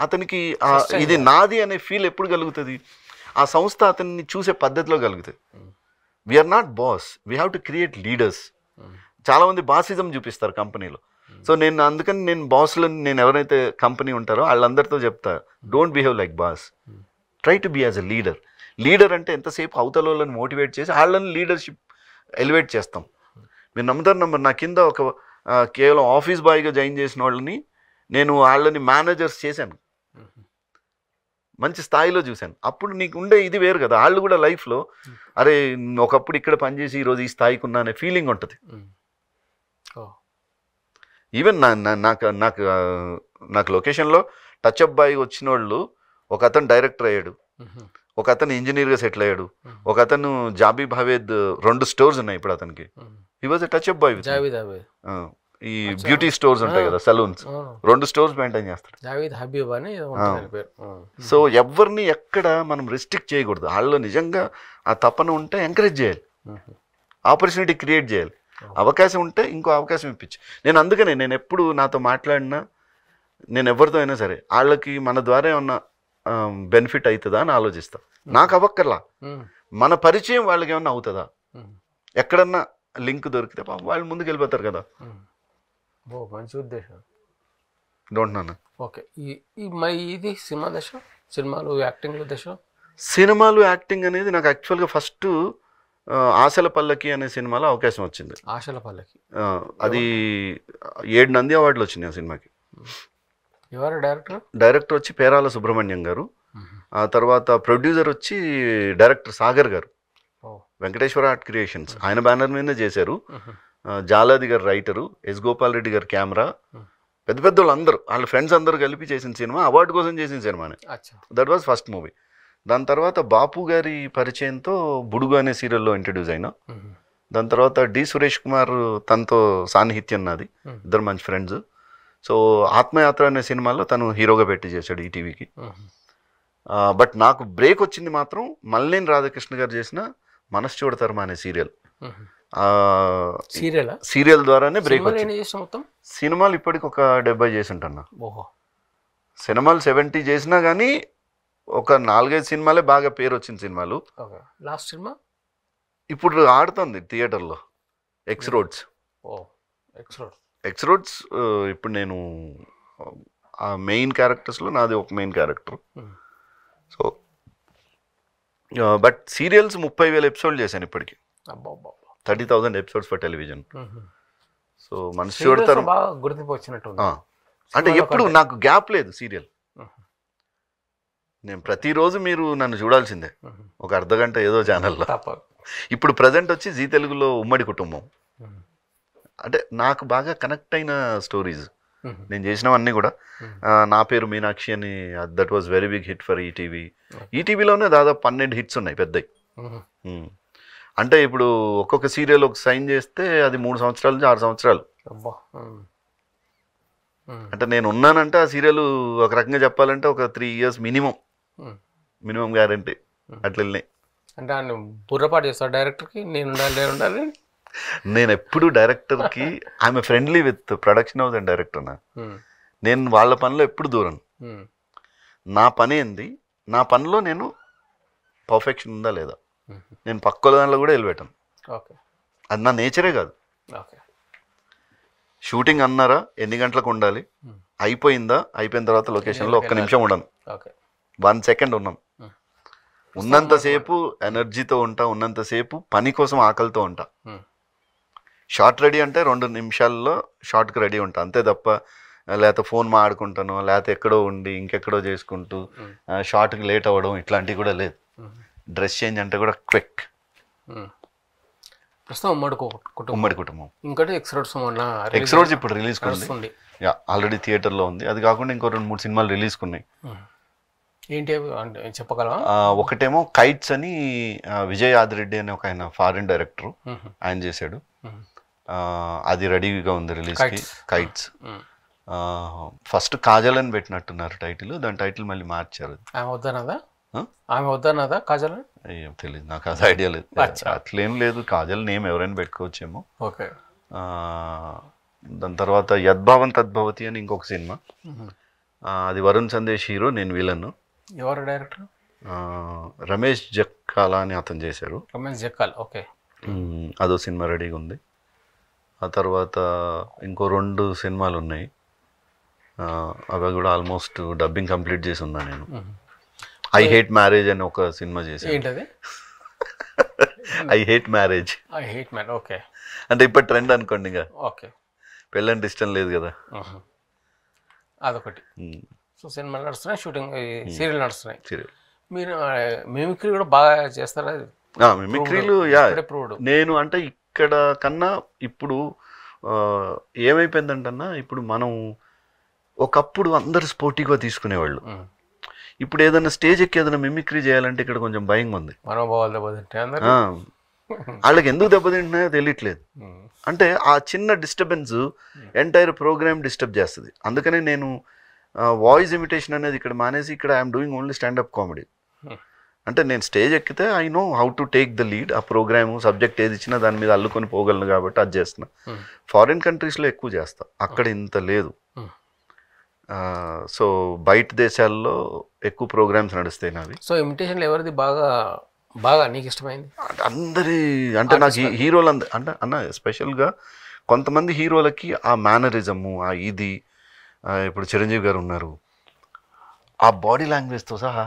అతనికి ఇది నాది అనే ఫీల్ ఎప్పుడు కలుగుతుంది, ఆ సంస్థ అతన్ని చూసే పద్ధతిలో కలుగుతుంది. We are not boss, we have to create leaders. చాలామంది బాసిజం చూపిస్తారు కంపెనీలో. సో అందుకని నేను బాస్లను, నేను ఎవరైతే కంపెనీ ఉంటారో వాళ్ళందరితో చెప్తా, don't behave like boss, try to be as a leader. Leader అంటే ఎంతసేపు అవతల వాళ్ళని మోటివేట్ చేసి వాళ్ళని లీడర్షిప్ ఎలివేట్ చేస్తాం. మీరు నమ్ముతారు నా కింద ఒక కేవలం ఆఫీస్ బాయ్గా జాయిన్ చేసిన వాళ్ళని నేను వాళ్ళని మేనేజర్స్ చేశాను, మంచి స్థాయిలో చూశాను. అప్పుడు నీకు ఉండే ఇది వేరు కదా, వాళ్ళు కూడా లైఫ్లో అరే ఒకప్పుడు ఇక్కడ పనిచేసి ఈరోజు ఈ స్థాయికి ఉన్నా అనే ఫీలింగ్ ఉంటుంది. ఈవెన్ నాకు లొకేషన్లో టచ్అప్ బాయ్ వచ్చిన వాళ్ళు, ఒక అతను డైరెక్టర్ అయ్యాడు, ఒక అతను ఇంజనీర్గా సెటిల్ అయ్యాడు, ఒక అతను జాబీ భావేద్ 2 స్టోర్స్ ఉన్నాయి ఇప్పుడు అతనికి. He was a touch up boy. ఈ బ్యూటీ స్టోర్స్ ఉంటాయి కదా, సలూన్స్, 2 స్టోర్స్ మెయింటైన్ చేస్తాడు. జావేద్ హబీబ్ అని ఉంటుంది పేరు. సో ఎవరిని ఎక్కడ మనం రెస్ట్రిక్ట్ చేయకూడదు. వాళ్ళు నిజంగా ఆ తపన ఉంటే ఎంకరేజ్ చేయాలి, ఆపర్చునిటీ క్రియేట్ చేయాలి. అవకాశం ఉంటే ఇంకో అవకాశం ఇప్పించి. అందుకనే నేను ఎప్పుడు నాతో మాట్లాడినా, నేను ఎవరితో అయినా సరే వాళ్ళకి మన ద్వారా ఏమన్నా బెనిఫిట్ అవుతుందా అని ఆలోచిస్తా. నాకు అవ్వక్కర్లా, మన పరిచయం వాళ్ళకి ఏమన్నా అవుతుందా, ఎక్కడన్నా లింక్ దొరికితే వాళ్ళు ముందుకు వెళ్ళిపోతారు కదా. మంచి ఉద్దేశం. Don't know. ఓకే, మరి ఇది సినిమా దశ, సినిమాలు యాక్టింగ్ దశ. సినిమాలు యాక్టింగ్ అనేది నాకు యాక్చువల్గా ఫస్ట్ ఆశల పల్లకి అనే సినిమాలో అవకాశం వచ్చింది. ఆశల పల్లకి అది 7 నంది అవార్డులు వచ్చినాయి ఆ సినిమాకి. ఎవరు డైరెక్టర్? డైరెక్టర్ వచ్చి పేరాల సుబ్రహ్మణ్యం గారు. ఆ తర్వాత ప్రొడ్యూసర్ వచ్చి డైరెక్టర్ సాగర్ గారు, వెంకటేశ్వర ఆర్ట్ క్రియేషన్స్, ఆయన బ్యానర్ మీదనే చేశారు. జాలాది గారు రైటరు, ఎస్ గోపాల్ రెడ్డి గారు కెమెరా, పెద్ద పెద్ద వాళ్ళు అందరూ, వాళ్ళ ఫ్రెండ్స్ అందరూ కలిపి చేసిన సినిమా, అవార్డు కోసం చేసిన సినిమానే. That was first movie. దాని తర్వాత బాపు గారి పరిచయంతో బుడుగు అనే సీరియల్లో ఇంట్రడ్యూస్ అయినా. దాని తర్వాత డి సురేష్ కుమార్, తనతో సాన్నిహిత్యం నాది, ఇద్దరు మంచి ఫ్రెండ్స్. సో ఆత్మయాత్ర అనే సినిమాలో తను హీరోగా పెట్టి చేశాడు ఈటీవీకి. బట్ నాకు బ్రేక్ వచ్చింది మాత్రం మల్లేని రాధాకృష్ణ గారు చేసిన మనసు చూడతారమా అనే సీరియల్. సీరియల్ ద్వారానే బ్రేక్ వచ్చింది. సినిమాలు ఇప్పటికి ఒక 70 చేసి ఉంటాను. సినిమాలు 70 చేసినా కానీ ఒక 4-5 సినిమాలే బాగా పేరు వచ్చిన సినిమాలు. లాస్ట్ సినిమా ఇప్పుడు ఆడుతుంది థియేటర్లో, ఎక్స్ రోడ్స్. ఇప్పుడు నేను ఆ మెయిన్ క్యారెక్టర్స్లో నాది ఒక main character. So but serials 30,000 ఎపిసోడ్లు చేశాను ఇప్పటికి. 30,000 ఎపిసోడ్స్ ఫర్ టెలివిజన్. సో మనసు చూడతారు గుర్తింపు వచ్చినట్టు. అంటే ఎప్పుడు నాకు గ్యాప్ లేదు సీరియల్. నేను ప్రతిరోజు మీరు నన్ను చూడాల్సిందే, ఒక అర్ధగంట ఏదో ఛానల్లో. ఇప్పుడు ప్రజెంట్ వచ్చి జీ తెలుగులో ఉమ్మడి కుటుంబం. అంటే నాకు బాగా కనెక్ట్ అయిన స్టోరీస్ నేను చేసినవన్నీ కూడా. నా పేరు మీనాక్షి అని, that was very big hit for ETV. ఈటీవీలోనే దాదాపు 12 హిట్స్ ఉన్నాయి పెద్దవి. అంటే ఇప్పుడు ఒక్కొక్క సీరియల్ ఒక సైన్ చేస్తే అది 3 సంవత్సరాల నుంచి 6 సంవత్సరాలు. అంటే నేను ఉన్నానంటే ఆ సీరియల్ ఒక రకంగా చెప్పాలంటే ఒక 3 years మినిమం గ్యారంటీ అట్లా వెళ్ళినాయి. అంటే ఆయన బుర్రపాటు చేస్తాడు డైరెక్టర్కి, నేను ఉండాలి. నేను ఎప్పుడు డైరెక్టర్కి I'm friendly with production house and director. నేను వాళ్ళ పనిలో ఎప్పుడు దూరం. నా పని ఏంది, నా పనిలో నేను పర్ఫెక్షన్ ఉందా లేదా, నేను పక్కల దానిలో కూడా వెళ్ళిపెట్టాను. అది నా నేచరే కాదు. షూటింగ్ అన్నారా ఎన్ని గంటలకు ఉండాలి, అయిపోయిందా, అయిపోయిన తర్వాత లొకేషన్లో 1 నిమిషం ఉండను, 1 సెకండ్ ఉన్నాను. ఉన్నంతసేపు ఎనర్జీతో ఉంటా, ఉన్నంతసేపు పని కోసం ఆకలితో ఉంటా. షార్ట్ రెడీ అంటే 2 నిమిషాల్లో షార్ట్కి రెడీ ఉంటా అంతే తప్ప, లేకపోతే ఫోన్ మాడుకుంటాను, లేకపోతే ఎక్కడో ఉండి ఇంకెక్కడో చేసుకుంటూ షార్ట్కి లేట్ అవ్వడం ఇట్లాంటివి కూడా లేదు. డ్రెస్ చేంజ్ అంటే కూడా క్విక్. ప్రస్తుతం ఉమ్మడి కుటుంబం ఇంకోటి ఎక్స్ రోడ్స్ ఇప్పుడు రిలీజ్ ఉంది. ఆల్రెడీ థియేటర్లో ఉంది. అది కాకుండా ఇంకో 2-3 సినిమాలు రిలీజ్ ఉన్నాయి. ఏంటి అంటే చెప్పగలవా? ఒకటేమో కైట్స్ అని విజయ్ ఆదిరెడ్డి అని ఒక ఆయన ఫారిన్ డైరెక్టర్, ఆయన చేశాడు. అది రెడీగా ఉంది రిలీజ్కి. కైట్స్ ఫస్ట్ కాజల్ అని పెట్టినట్టున్నారు టైటిల్, దాని టైటిల్ మళ్ళీ మార్చారు. ఆమె వద్దన్నదా కాజల్? ఏం తెలియదు నాకు, అది ఐడియా లేదు. అట్లేం లేదు, కాజల్ నేమ్ ఎవరైనా పెట్టుకోవచ్చేమో. దాని తర్వాత యద్భావం తద్భవతి అని ఇంకొక సినిమా, అది వరుణ్ సందేశ్ హీరో, నేను విలన్. ఎవరు డైరెక్టర్? రమేష్ జక్కాల అని అతను చేశారు. రమేష్ జక్కాల్, ఓకే. అదో సినిమా రెడీగా ఉంది. ఆ తర్వాత ఇంకో 2 సినిమాలు ఉన్నాయి, అవి కూడా ఆల్మోస్ట్ డబ్బింగ్ కంప్లీట్ చేసి ఉన్నా నేను. ఐ హేట్ మ్యారేజ్ అని ఒక సినిమా చేశాను. ఏంటది? I hate marriage. ఓకే. అంటే ఇప్పుడు ట్రెండ్ అనుకోండి, ఇంకా ఓకే, పెళ్ళంటే ఇష్టం లేదు కదా, అదొకటి. సో సినిమాలు నడుస్తున్నాయి, షూటింగ్ సీరియల్ నడుస్తున్నాయి. మీరు మిమిక్రీ కూడా బాగా చేస్తారా? మిమిక్రీలు నేను అంటే ఇక్కడ కన్నా ఇప్పుడు ఏమైపోయిందంటన్నా, ఇప్పుడు మనం ఒకప్పుడు అందరు స్పోర్టివ్గా తీసుకునేవాళ్ళు. ఇప్పుడు ఏదైనా స్టేజ్ ఎక్కి ఏదైనా మిమిక్రీ చేయాలంటే ఇక్కడ కొంచెం భయంగా ఉంది. వాళ్ళకి ఎందుకు దెబ్బతింటున్నాయో తెలియట్లేదు. అంటే ఆ చిన్న డిస్టర్బెన్స్ ఎంటైర్ ప్రోగ్రామ్ డిస్టర్బ్ చేస్తుంది. అందుకనే నేను వాయిస్ ఇమిటేషన్ అనేది ఇక్కడ మానేసి ఇక్కడ I'm doing only standup comedy. అంటే నేను స్టేజ్ ఎక్కితే I know how to take the lead. ఆ ప్రోగ్రాము సబ్జెక్ట్ ఏది ఇచ్చినా దాని మీద అల్లుకొని పోగలను కాబట్టి అది చేస్తున్నా. ఫారిన్ కంట్రీస్లో ఎక్కువ చేస్తా, అక్కడ ఇంత లేదు. సో బయట దేశాల్లో ఎక్కువ ప్రోగ్రామ్స్ నడుస్తాయి నావి. సో ఇమిటేషన్లు ఎవరిది బాగా బాగా నీకు ఇష్టమైంది? అందరి అంటే నాకు హీరోలు అంటే అన్న ఎస్పెషల్గా కొంతమంది హీరోలకి ఆ మేనరిజము ఆ ఇది ఇప్పుడు చిరంజీవి గారు ఉన్నారు, ఆ బాడీ లాంగ్వేజ్తో సహా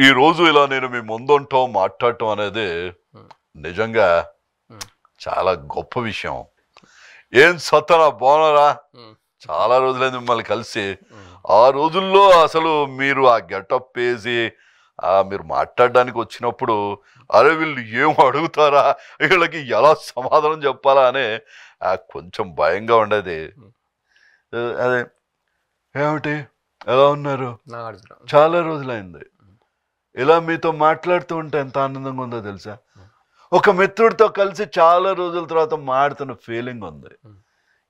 ఈరోజు ఇలా నేను మీ ముందుంటాం మాట్లాడటం అనేది నిజంగా చాలా గొప్ప విషయం. ఏం సత్తనా బాగున్నారా, చాలా రోజులైంది మిమ్మల్ని కలిసి. ఆ రోజుల్లో అసలు మీరు ఆ గెటప్ వేసి మీరు మాట్లాడడానికి వచ్చినప్పుడు అరే వీళ్ళు ఏం అడుగుతారా, వీళ్ళకి ఎలా సమాధానం చెప్పాలా అని కొంచెం భయంగా ఉండేది. అదే ఏమిటి ఎలా ఉన్నారు, చాలా రోజులైంది, ఇలా మీతో మాట్లాడుతూ ఉంటే ఎంత ఆనందంగా ఉందో తెలుసా. ఒక మిత్రుడితో కలిసి చాలా రోజుల తర్వాత మాడుతున్న ఫీలింగ్ ఉంది.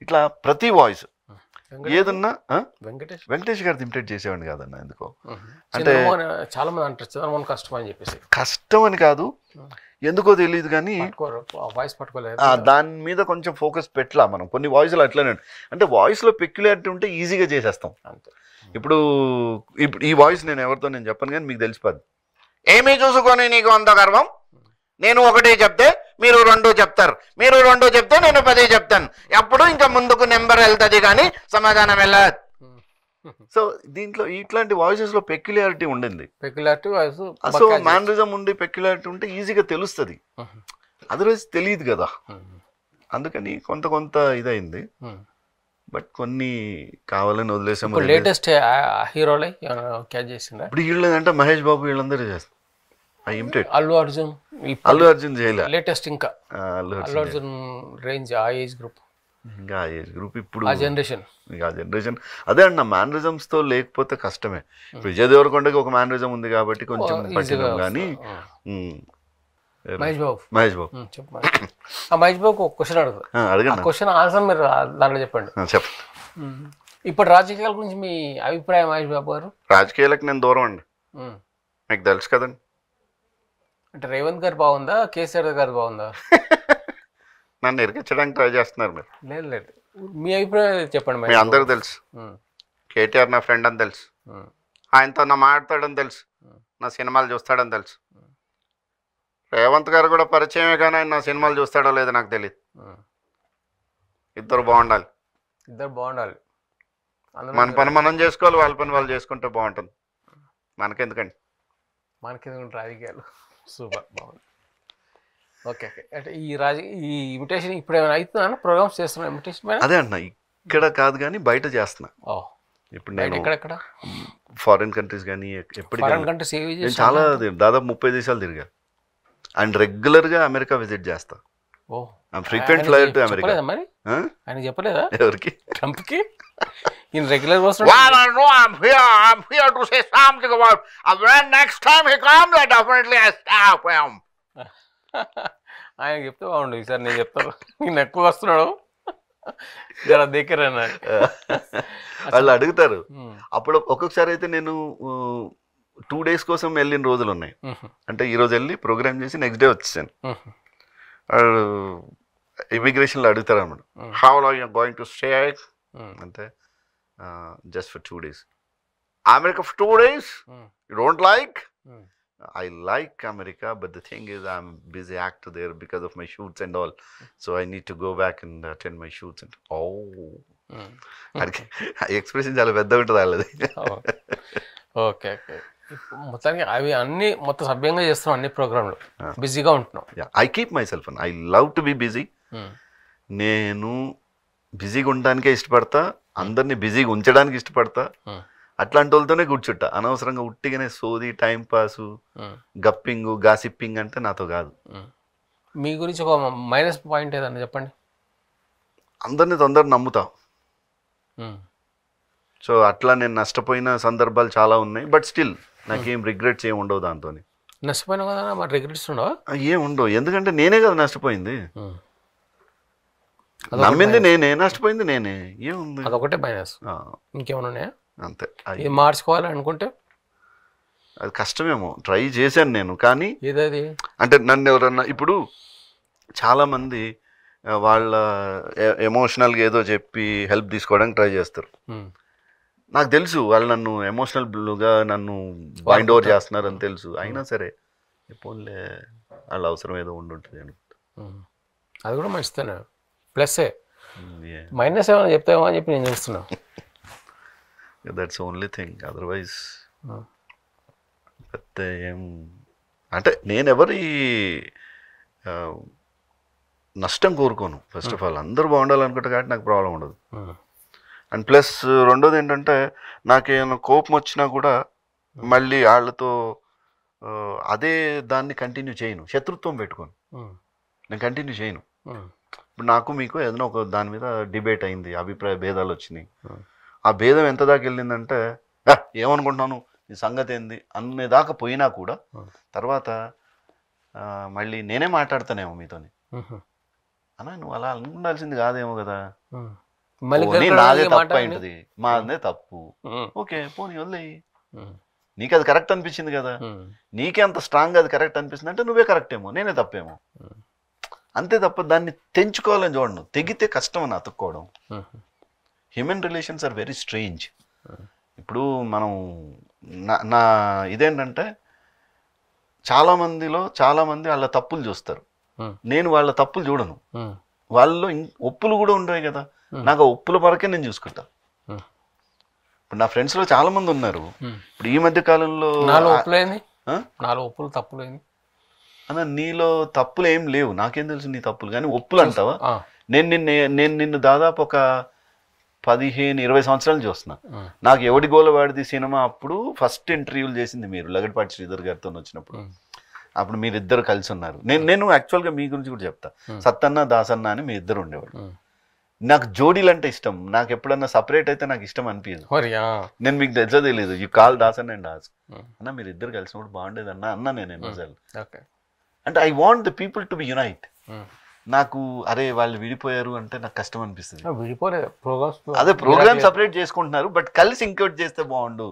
ఇట్లా ప్రతి వాయిస్ ఏదన్నా వెంకటేష్ గారు ఇమిటేట్ చేసేవాడిని కాదన్న. ఎందుకో అంటే చాలా మంది అంటారు కష్టం అని చెప్పేసి. కష్టం అని కాదు, ఎందుకో తెలియదు కానీ వాయిస్ పట్టుకోలేదు, దాని మీద కొంచెం ఫోకస్ పెట్టలా మనం. కొన్ని వాయిస్లు అట్లనే అంటే వాయిస్లో పెక్యులారిటీ ఉంటే ఈజీగా చేసేస్తాం. ఇప్పుడు ఈ వాయిస్ నేను ఎవరితో నేను చెప్పను కానీ మీకు తెలిసిపోద్ది. ఏమీ చూసుకొని నీకు అంత గర్వం, నేను ఒకటే చెప్తే మీరు 2 చెప్తారు, మీరు 2 చెప్తే నేను 10 చెప్తాను, అప్పుడు ఇంకా ముందుకు నెంబర్ వెళ్తుంది కానీ సమాధానం వెళ్ళదు. సో దీంట్లో ఇట్లాంటి వాయిసెస్ లో పెక్యులారిటీ ఉండింది. సో మ్యానరిజం ఉండి పెక్యులారిటీ ఉంటే ఈజీగా తెలుస్తుంది, అదర్వైజ్ తెలియదు కదా. అందుకని కొంత ఇదైంది. బట్ కొన్ని కావాలని వదిలేసాము. లేటెస్ట్ హీరోలే క్యాచ్ చేసిందా ఇప్పుడు వీళ్ళంటే మహేష్ బాబు వీళ్ళందరూ చేస్తారు. అల్లు అర్జున్ చేయలే లేటెస్ట్. ఇంకా అల్లు అర్జున్ రేంజ్ ఆ ఏజ్ గ్రూప్, ఇంకా ఆ ఏజ్ గ్రూప్ ఇప్పుడు ఆ జనరేషన్ అదే అన్న మేనరిజమ్స్ తో లేకపోతే కష్టమే. విజయ్ దేవరకొండకి ఒక మేనరిజం ఉంది కాబట్టి కొంచెం పట్టినాం కానీ మహేష్ బాబు మహేష్ బాబు ఒక క్వశ్చన్ అడగండి. క్వశ్చన్ ఆన్సర్ మీరు దాంట్లో చెప్పండి. ఇప్పుడు రాజకీయాల గురించి మీ అభిప్రాయం మహేష్ బాబు గారు? రాజకీయాలకు నేను దూరం అండి, మీకు తెలుసు కదండి. అంటే రేవంత్ గారు బాగుందా, కేసీఆర్ గారు బాగుందా? నన్ను ఇరికించడానికి ట్రై చేస్తున్నారు మీరు. లేదు మీ అభిప్రాయం చెప్పండి. మీ అందరూ తెలుసు, కేటీఆర్ నా ఫ్రెండ్ అని తెలుసు, ఆయనతో నా మాట్లాడతాడని తెలుసు, నా సినిమాలు చూస్తాడని తెలుసు. రేవంత్ గారు కూడా పరిచయమే కానీ ఆయన నా సినిమాలు చూస్తాడో లేదో నాకు తెలియదు. ఇద్దరు బాగుండాలి. మన పని మనం చేసుకోవాలి, వాళ్ళ పని వాళ్ళు చేసుకుంటే బాగుంటుంది. మనకెందుకండి రాజకీయాలు. సూపర్, బాగుంది. ఓకే అంటే ఈ ఇమిటేషన్ ఇప్పుడు ఏమైనా అవుతుందా, ప్రోగ్రామ్స్ చేస్తున్నా ఇమిటేషన్? అదే అంటున్నా, ఇక్కడ కాదు కానీ బయట చేస్తున్నా. ఇప్పుడు నేను ఎక్కడెక్కడ ఫారిన్ కంట్రీస్ కానీ ఎప్పటికీ చాలా దాదాపు 30 దేశాలు తిరిగా. అండ్ రెగ్యులర్గా అమెరికా విజిట్ చేస్తా. Frequent flyer to America. మరి ఆయన చెప్పలేదా ఎవరికి? ట్రంప్కి. In regular was well, I know I'm here to say something about when next time he comes, I definitely stop him. ఆయన చెప్తే బాగుండు. ఈసారి నేను చెప్తాను, నేను ఎక్కువ వస్తున్నాడు జర దగ్గర వాళ్ళు అడుగుతారు. అప్పుడు ఒక్కొక్కసారి అయితే నేను 2 days కోసం వెళ్ళిన రోజులు ఉన్నాయి. అంటే ఈరోజు వెళ్ళి ప్రోగ్రామ్ చేసి నెక్స్ట్ డే వచ్చేసాను. ఇమిగ్రేషన్లో అడుగుతారు అన్నమాట, how long you are going to stay అంటే just for 2 days. America for 2 days? You don't like? I like America, but the thing is I'm busy actor there because of my shoots and all. So I need to go back and attend my shoots. And expression చాలా పెద్దగా ఉంటుంది వాళ్ళది. Okay మొత్తానికి అవి అన్ని మొత్తం సభ్యంగా చేస్తున్నాం, అన్ని ప్రోగ్రాంలు బిజీగా ఉంటున్నాం. I keep my self I love to be busy. నేను బిజీగా ఉండడానికే ఇష్టపడతా, అందరినీ బిజీగా ఉంచడానికి ఇష్టపడతా. అట్లాంటి వాళ్ళతోనే కూర్చుంటా. అనవసరంగా ఉట్టిగానే సోది టైం పాసు గప్పింగ్ గాసిప్పింగ్ అంటే నాతో కాదు. మీ గురించి ఒక మైనస్ పాయింట్ ఏదన్నా చెప్పండి. అందరినీ తొందర నమ్ముతా. సో అట్లా నేను నష్టపోయిన సందర్భాలు చాలా ఉన్నాయి. బట్ స్టిల్ నాకేం రిగ్రెట్స్ ఏమి ఉండవు దాంతో. నష్టపోయినా కదా మరి రిగ్రెట్స్ ఉండవా? ఏం ఉండవు, ఎందుకంటే నేనే కదా నష్టపోయింది. నమ్మింది నేనే, నష్టపోయింది నేనే, ఏముంది? అదొకటే మైనస్. ఇంకేమైనా ఉన్నాయా? అంతే. ఇది మార్చుకోవాలి అనుకుంటే అది కష్టమేమో, ట్రై చేశాను నేను. కానీ ఏదది అంటే నన్ను ఎవరన్నా ఇప్పుడు చాలామంది వాళ్ళ ఎమోషనల్గా ఏదో చెప్పి హెల్ప్ తీసుకోవడానికి ట్రై చేస్తారు. నాకు తెలుసు వాళ్ళు నన్ను ఎమోషనల్గా నన్ను బైండ్ ఓవర్ చేస్తున్నారని తెలుసు. అయినా సరే పోన్లే వాళ్ళ అవసరం ఏదో ఉండుంటుంది అనుకుంటా. అది కూడా మంచిదేనా, ప్లస్సే. మైనస్ ఏమైనా చెప్తామో అని చెప్పి నేను చూస్తున్నా. దట్స్ ఓన్లీ థింగ్, అదర్వైజ్ పెద్ద ఏం అంటే నేను ఎవరి నష్టం కోరుకోను. ఫస్ట్ ఆఫ్ ఆల్ అందరూ బాగుండాలనుకుంటే కాబట్టి నాకు ప్రాబ్లం ఉండదు. అండ్ ప్లస్ రెండోది ఏంటంటే నాకేమైనా కోపం వచ్చినా కూడా మళ్ళీ వాళ్ళతో అదే దాన్ని కంటిన్యూ చేయను, శత్రుత్వం పెట్టుకోను, నేను కంటిన్యూ చేయను. ఇప్పుడు నాకు మీకు ఏదైనా ఒక దాని మీద డిబేట్ అయింది, అభిప్రాయ భేదాలు వచ్చినాయి. ఆ భేదం ఎంత దాకా వెళ్ళిందంటే ఏమనుకుంటున్నాను ఈ సంగతి ఏంది అనేదాకా పోయినా కూడా తర్వాత మళ్ళీ నేనే మాట్లాడతానేమో మీతోని, అన్నా నువ్వు అలా అనుకుండాల్సింది కాదేమో కదా, నాదే తప్పు అయింటది, మాదే తప్పు, ఓకే పోనీ వదిలేయి, నీకు అది కరెక్ట్ అనిపించింది కదా, నీకే అంత స్ట్రాంగ్ అది కరెక్ట్ అనిపిస్తుంది అంటే నువ్వే కరెక్ట్ ఏమో నేనే తప్పేమో, అంతే తప్ప దాన్ని తెంచుకోవాలని చూడను. తెగితే కష్టం అని అతుక్కోవడం. Human relations are very strange. ఇప్పుడు మనం నా ఇదేంటంటే చాలామంది వాళ్ళ తప్పులు చూస్తారు, నేను వాళ్ళ తప్పులు చూడను. వాళ్ళలో ఒప్పులు కూడా ఉండవు కదా, నాకు ఆ ఒప్పుల వరకే నేను చూసుకుంటా. ఇప్పుడు నా ఫ్రెండ్స్లో చాలా మంది ఉన్నారు. ఇప్పుడు ఈ మధ్య కాలంలో ఒప్పులు తప్పులేని అన్న నీలో తప్పులు ఏం లేవు, నాకేం తెలుసు నీ తప్పులు, కానీ ఒప్పులు అంటావా? నేను నిన్ను దాదాపు ఒక 15-20 సంవత్సరాలు చూస్తున్నా. నాకు ఎవడి గోలవాడిది సినిమా అప్పుడు ఫస్ట్ ఇంటర్వ్యూలు చేసింది మీరు, లగడపాటి శ్రీధర్ గారితో వచ్చినప్పుడు. అప్పుడు మీరిద్దరు కలిసి ఉన్నారు. నేను యాక్చువల్గా మీ గురించి కూడా చెప్తా, సత్తన్న దాసన్న అని మీ ఇద్దరు ఉండేవాడు. నాకు జోడీలు అంటే ఇష్టం, నాకు ఎప్పుడన్నా సపరేట్ అయితే నాకు ఇష్టం అనిపించదు. నేను మీకు తెలుసో తెలియదు, you call Dasan and ask అన్న మీరు ఇద్దరు కలిసినప్పుడు బాగుండేది అన్నా నేను ఎన్నోసార్లు. అంటే I want the people to be unite. నాకు అరే వాళ్ళు విడిపోయారు అంటే నాకు కష్టం అనిపిస్తుంది. అదే ప్రోగ్రామ్ సపరేట్ చేసుకుంటున్నారు, బట్ కలిసి ఇంకోటి చేస్తే బాగుండు,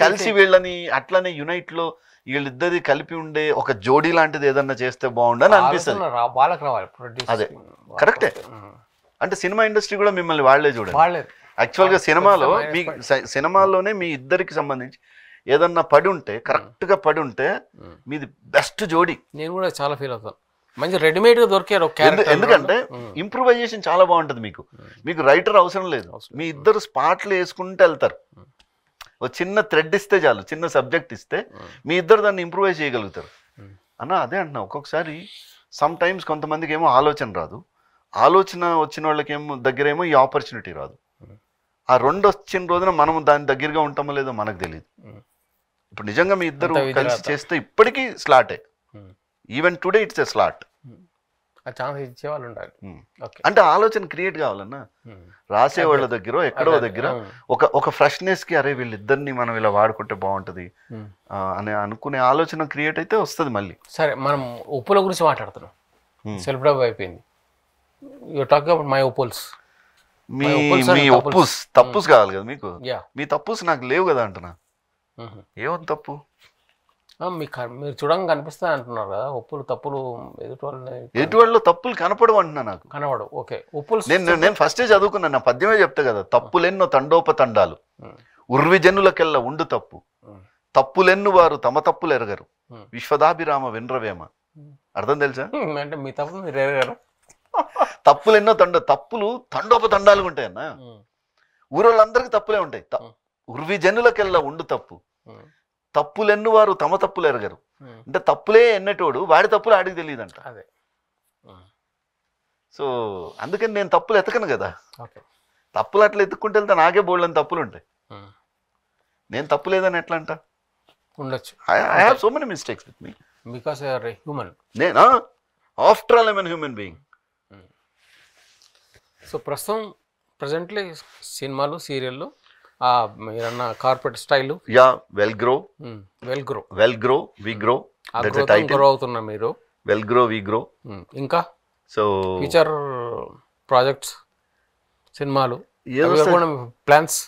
కలిసి వీళ్ళని అట్లనే యునైట్ లో వీళ్ళిద్దరి కలిపి ఉండే ఒక జోడీ లాంటిది ఏదన్నా చేస్తే బాగుండు అని అనిపిస్తుంది. అదే కరెక్టే. అంటే సినిమా ఇండస్ట్రీ కూడా మిమ్మల్ని వాళ్లే చూడండి. యాక్చువల్గా సినిమాలోనే మీ ఇద్దరికి సంబంధించి ఏదన్నా పడి ఉంటే, కరెక్ట్ గా పడి ఉంటే మీది బెస్ట్ జోడీ. నేను కూడా చాలా ఫీల్ అవుతాను, మంచి రెడీమేడ్ గా దొరికారు. ఎందుకంటే ఇంప్రూవైజేషన్ చాలా బాగుంటది. మీకు రైటర్ అవసరం లేదు, మీ ఇద్దరు స్పాట్లు వేసుకుంటూ వెళ్తారు. ఒక చిన్న థ్రెడ్ ఇస్తే చాలు, చిన్న సబ్జెక్ట్ ఇస్తే మీ ఇద్దరు దాన్ని ఇంప్రూవైజ్ చేయగలుగుతారు అన్న. అదే అంటున్నా, ఒక్కొక్కసారి సమ్ టైమ్స్ కొంతమందికి ఏమో ఆలోచన రాదు, ఆలోచన వచ్చిన వాళ్ళకేమో దగ్గరేమో ఈ ఆపర్చునిటీ రాదు. ఆ రెండు వచ్చిన రోజున మనం దాని దగ్గరగా ఉంటామో లేదో మనకు తెలియదు. ఇప్పుడు నిజంగా మీ ఇద్దరు కలిసి చేస్తే ఇప్పటికీ స్లాటే, even today it's a slot. అంటే ఆలోచన క్రియేట్ కావాలన్నా, రాసేవాళ్ళ దగ్గర ఎక్కడో దగ్గర ఒక ఫ్రెష్నెస్ కి అరే వీళ్ళిద్దరిని మనం ఇలా వాడుకుంటే బాగుంటది అని అనుకునే ఆలోచన క్రియేట్ అయితే వస్తుంది మళ్ళీ. సరే మనం ఉప్పుల గురించి మాట్లాడుతున్నాం, సెల్ఫ్ డబ్ అయిపోయింది. మై ఒప్పుల్స్, మీ ఒప్పుస్ తప్పుస్ కావాలి కదా మీకు, మీ తప్పుస్ నాకు లేవు కదా అంటున్నా. ఏమని తప్పు మీరు చూడంగా కనిపిస్తా అంటున్నారు కదా, ఒప్పులు తప్పులు ఎదుటి వాళ్ళలో తప్పులు కనపడవు అంటున్నా. నాకు కనపడవు. ఓకే, ఒప్పులు నేను ఫస్టే చదువుకున్నాను, నా పద్యమే చెప్తా కదా, తప్పులెన్నో తండోపతండాలు ఉర్విజనులకెల్ల ఉండు తప్పు, తప్పులెన్ను వారు తమ తప్పులు ఎరగరు, విశ్వదాభిరామ వినరవేమ. అర్థం తెలుసా? అంటే మీ తప్పులు మీరు ఎరగరు. తప్పులెన్నో తప్పులు తండోపతండాలుగా ఉంటాయన్నా, ఊరోళ్ళందరికీ తప్పులే ఉంటాయి. ఉర్విజనులకెల్లా ఉండు తప్పు, తప్పులెన్ను వారు తమ తప్పులు ఎరగరు. అంటే తప్పులే ఎన్నటోడు వాడి తప్పులు ఆడికి తెలియదంట. సో అందుకని నేను తప్పులు ఎతకను కదా. తప్పులు అట్లా ఎత్తుక్కుంటే వెళ్తే నాకే బోల్డని తప్పులు ఉంటాయి. నేను తప్పు లేదని ఎట్లా అంట ఉండొచ్చు. I have so many mistakes with me because you are a human. నేను after all I'm an human being. So ప్రస్తుతం ప్రజెంట్లీ సినిమాలు సీరియళ్ళు మీరన్న corporate style, we'll grow, we grow. Grow అవుతున్నా మీరు. We'll grow we grow. ఇంకా so future projects, సినిమాలు, plans?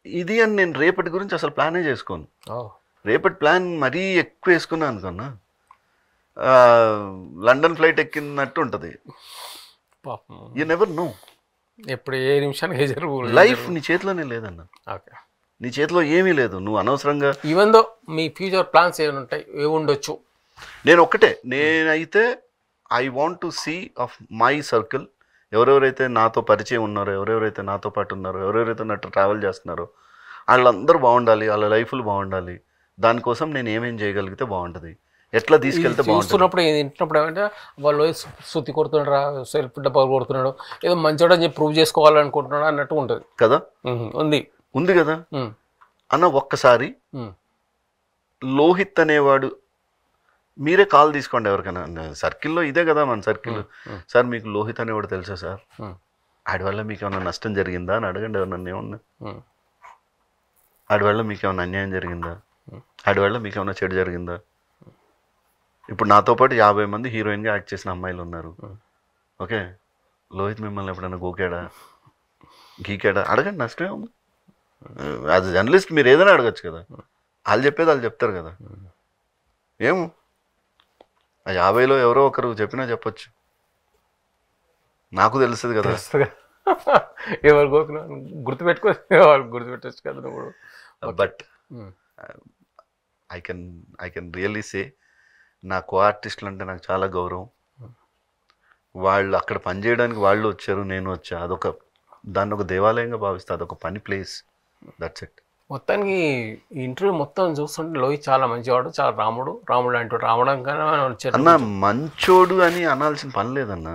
ఇది అని నేను రేపటి గురించి అసలు ప్లానే చేసుకోను. రేపటి ప్లాన్ మరీ ఎక్కువ వేసుకున్నాను అనుకున్నా, లండన్ ఫ్లైట్ ఎక్కినట్టు ఉంటుంది. యూ నెవర్ నో ఎప్పుడు ఏ నిమిషానికి జరుగు. లైఫ్ నీ చేతిలోనే లేదన్న. ఓకే, నీ చేతిలో ఏమీ లేదు. నువ్వు అనవసరంగా even though me future plans ఏముంటాయి, ఏముండొచ్చు? నేనైతే I want to see off my circle, ఎవరెవరైతే నాతో పరిచయం ఉన్నారో, ఎవరెవరైతే నాతో పాటు ఉన్నారో, ఎవరెవరైతే నాతో ట్రావెల్ చేస్తున్నారో వాళ్ళందరూ బాగుండాలి, వాళ్ళ లైఫ్లు బాగుండాలి. దానికోసం నేను ఏమేం చేయగలిగితే బాగుంటుంది, ఎట్లా తీసుకెళ్తే బాగుంటుంది. చూస్తున్నప్పుడు వింటున్నప్పుడు ఏమంటే వాళ్ళు సుత్తి కొడుతున్నాడు, సెల్ఫ్ డబ్బా కొడుతున్నాడు, ఏదో మంచోడు అని చెప్పి ప్రూవ్ చేసుకోవాలనుకుంటున్నాడు అన్నట్టు ఉంటుంది కదా. ఉంది కదా అన్న. ఒక్కసారి లోహిత్ అనేవాడు, మీరే కాల్ తీసుకోండి ఎవరికైనా సర్కిల్లో, ఇదే కదా మన సర్కిల్. సార్ మీకు లోహిత్ అనేవాడు తెలుసా సార్, ఆడి వల్ల మీకు ఏమైనా నష్టం జరిగిందా అని అడగండి. ఎవరన్నా ఏమన్నా ఆడి వల్ల మీకు ఏమైనా అన్యాయం జరిగిందా, ఆడి వల్ల మీకు ఏమైనా చెడు జరిగిందా? ఇప్పుడు నాతో పాటు 50 మంది హీరోయిన్గా యాక్ట్ చేసిన అమ్మాయిలు ఉన్నారు. ఓకే, లోహిత్ మిమ్మల్ని ఎప్పుడైనా గోకాడా, గీకాడా? అడగండి, నష్టమే ఉంది. యాజ్ ఎ జర్నలిస్ట్ మీరు ఏదైనా అడగచ్చు కదా, వాళ్ళు చెప్పేది వాళ్ళు చెప్తారు కదా. ఏమో ఆ 50లో ఎవరో ఒకరు చెప్పినా చెప్పచ్చు, నాకు తెలుస్తుంది కదా. ఎవరు గోకున్నా గుర్తుపెట్టుకో, వాళ్ళు గుర్తుపెట్టచ్చు కదా నువ్వు. But I can really say నా కో ఆర్టిస్టులు అంటే నాకు చాలా గౌరవం. వాళ్ళు అక్కడ పనిచేయడానికి వాళ్ళు వచ్చారు, నేను వచ్చా. దాన్ని ఒక దేవాలయంగా భావిస్తా, అదొక పని ప్లేస్. That's it. మొత్తానికి ఈ ఇంటర్వ్యూ మొత్తం చూస్తుంటే లోహిత్ చాలా మంచివాడు, చాలా రాముడు అంటూ అన్న. మంచోడు అని అనాల్సిన పని లేదన్న,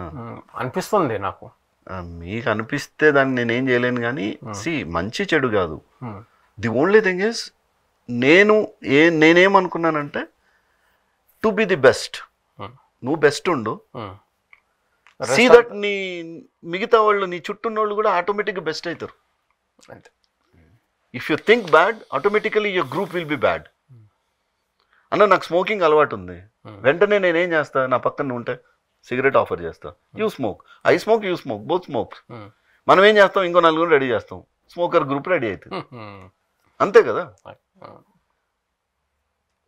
అనిపిస్తుంది నాకు. మీకు అనిపిస్తే దాన్ని నేనేం చేయలేను కానీ, మంచి చెడు కాదు. ది ఓన్లీ థింగ్ ఇస్ నేనేమనుకున్నానంటే టు బి ది బెస్ట్. నువ్వు బెస్ట్ ఉండు, సీ దట్ నీ మిగతా వాళ్ళు, నీ చుట్టూ వాళ్ళు కూడా ఆటోమేటిక్గా బెస్ట్ అవుతారు. If you think bad, automatically your group will be bad. అన్న నాకు స్మోకింగ్ అలవాటు ఉంది, వెంటనే నేనేం చేస్తా, నా పక్కన ఉంటే సిగరెట్ ఆఫర్ చేస్తా. You smoke, I smoke, you smoke, both smoke. మనం ఏం చేస్తాం, ఇంకో నలుగురు రెడీ చేస్తాం, స్మోకర్ గ్రూప్ రెడీ అవుతుంది. అంతే కదా.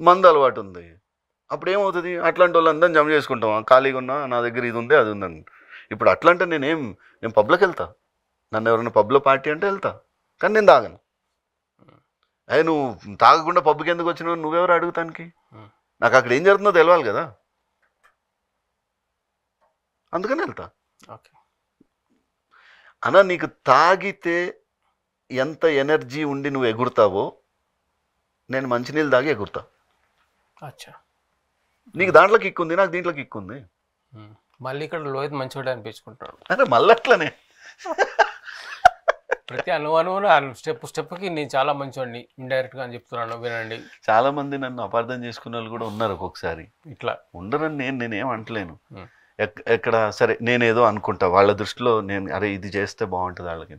మందు అలవాటు ఉంది, అప్పుడు ఏమవుతుంది, అట్లాంటి వాళ్ళు అందరం జమ చేసుకుంటాం. ఖాళీగా ఉన్నా, నా దగ్గర ఇది ఉంది అది ఉందని. ఇప్పుడు అట్లా అంటే నేను పబ్లోకి వెళ్తా, నన్ను ఎవరైనా పబ్లో పార్టీ అంటే వెళ్తా, కానీ నేను తాగను. నువ్వు తాగకుండా పబ్కి ఎందుకు వచ్చినావు, నువ్వెవరు అడుగుతానికి? నాకు అక్కడ ఏం జరుగుతుందో తెలియాలి కదా, అందుకని వెళ్తా. అన్నా నీకు తాగితే ఎంత ఎనర్జీ ఉండి నువ్వు ఎగురుతావో, నేను మంచినీళ్ళు తాగి ఎగురుతా. నీకు దాంట్లో కిక్ ఉంది, నాకు దీంట్లో కిక్ ఉంది. మళ్ళీ ఇక్కడ లోహిత్ మంచివాడు అనిపించుకుంటాడు. అరే మళ్ళీ అట్లనే ప్రతి అనుమానం స్టెప్కి నేను చాలా మంచివాడిని ఇండైరెక్ట్గా అని చెప్తున్నాను, వినండి. చాలా మంది నన్ను అపార్థం చేసుకునే వాళ్ళు కూడా ఉన్నారు ఒక్కొక్కసారి. ఇట్లా ఉండరని నేనేం అంటలేను. ఎక్కడ సరే నేనేదో అనుకుంటా, వాళ్ళ దృష్టిలో నేను అరే ఇది చేస్తే బాగుంటుంది వాళ్ళకి,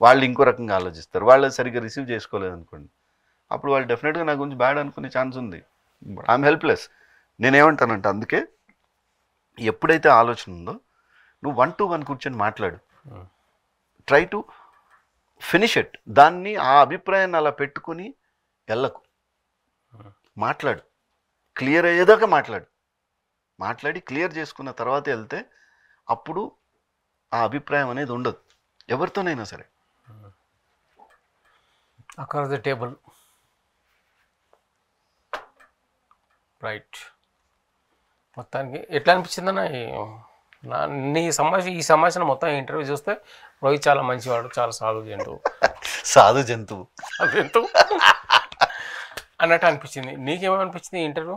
వాళ్ళు ఇంకో రకంగా ఆలోచిస్తారు. వాళ్ళు సరిగ్గా రిసీవ్ చేసుకోలేదు అనుకోండి, అప్పుడు వాళ్ళు డెఫినెట్గా నా గురించి బ్యాడ్ అనుకునే ఛాన్స్ ఉంది. I'm helpless. నేనేమంటానంటే అందుకే ఎప్పుడైతే ఆలోచన ఉందో నువ్వు 1 to 1 కూర్చొని మాట్లాడు, ట్రై టు ఫినిష్ ఇట్. దాన్ని ఆ అభిప్రాయాన్ని అలా పెట్టుకుని వెళ్ళకు, మాట్లాడు, క్లియర్ అయ్యేదాకా మాట్లాడి క్లియర్ చేసుకున్న తర్వాత వెళ్తే అప్పుడు ఆ అభిప్రాయం అనేది ఉండదు ఎవరితోనైనా సరే. Across the table, right. మొత్తానికి ఎట్లా అనిపించిందన్న ఈ సంభాషణ మొత్తం ఇంటర్వ్యూ చూస్తే రోహిత్ చాలా మంచివాడు, చాలా సాధు జంతువు అన్నట్టు అనిపించింది. నీకేమనిపించింది ఈ ఇంటర్వ్యూ?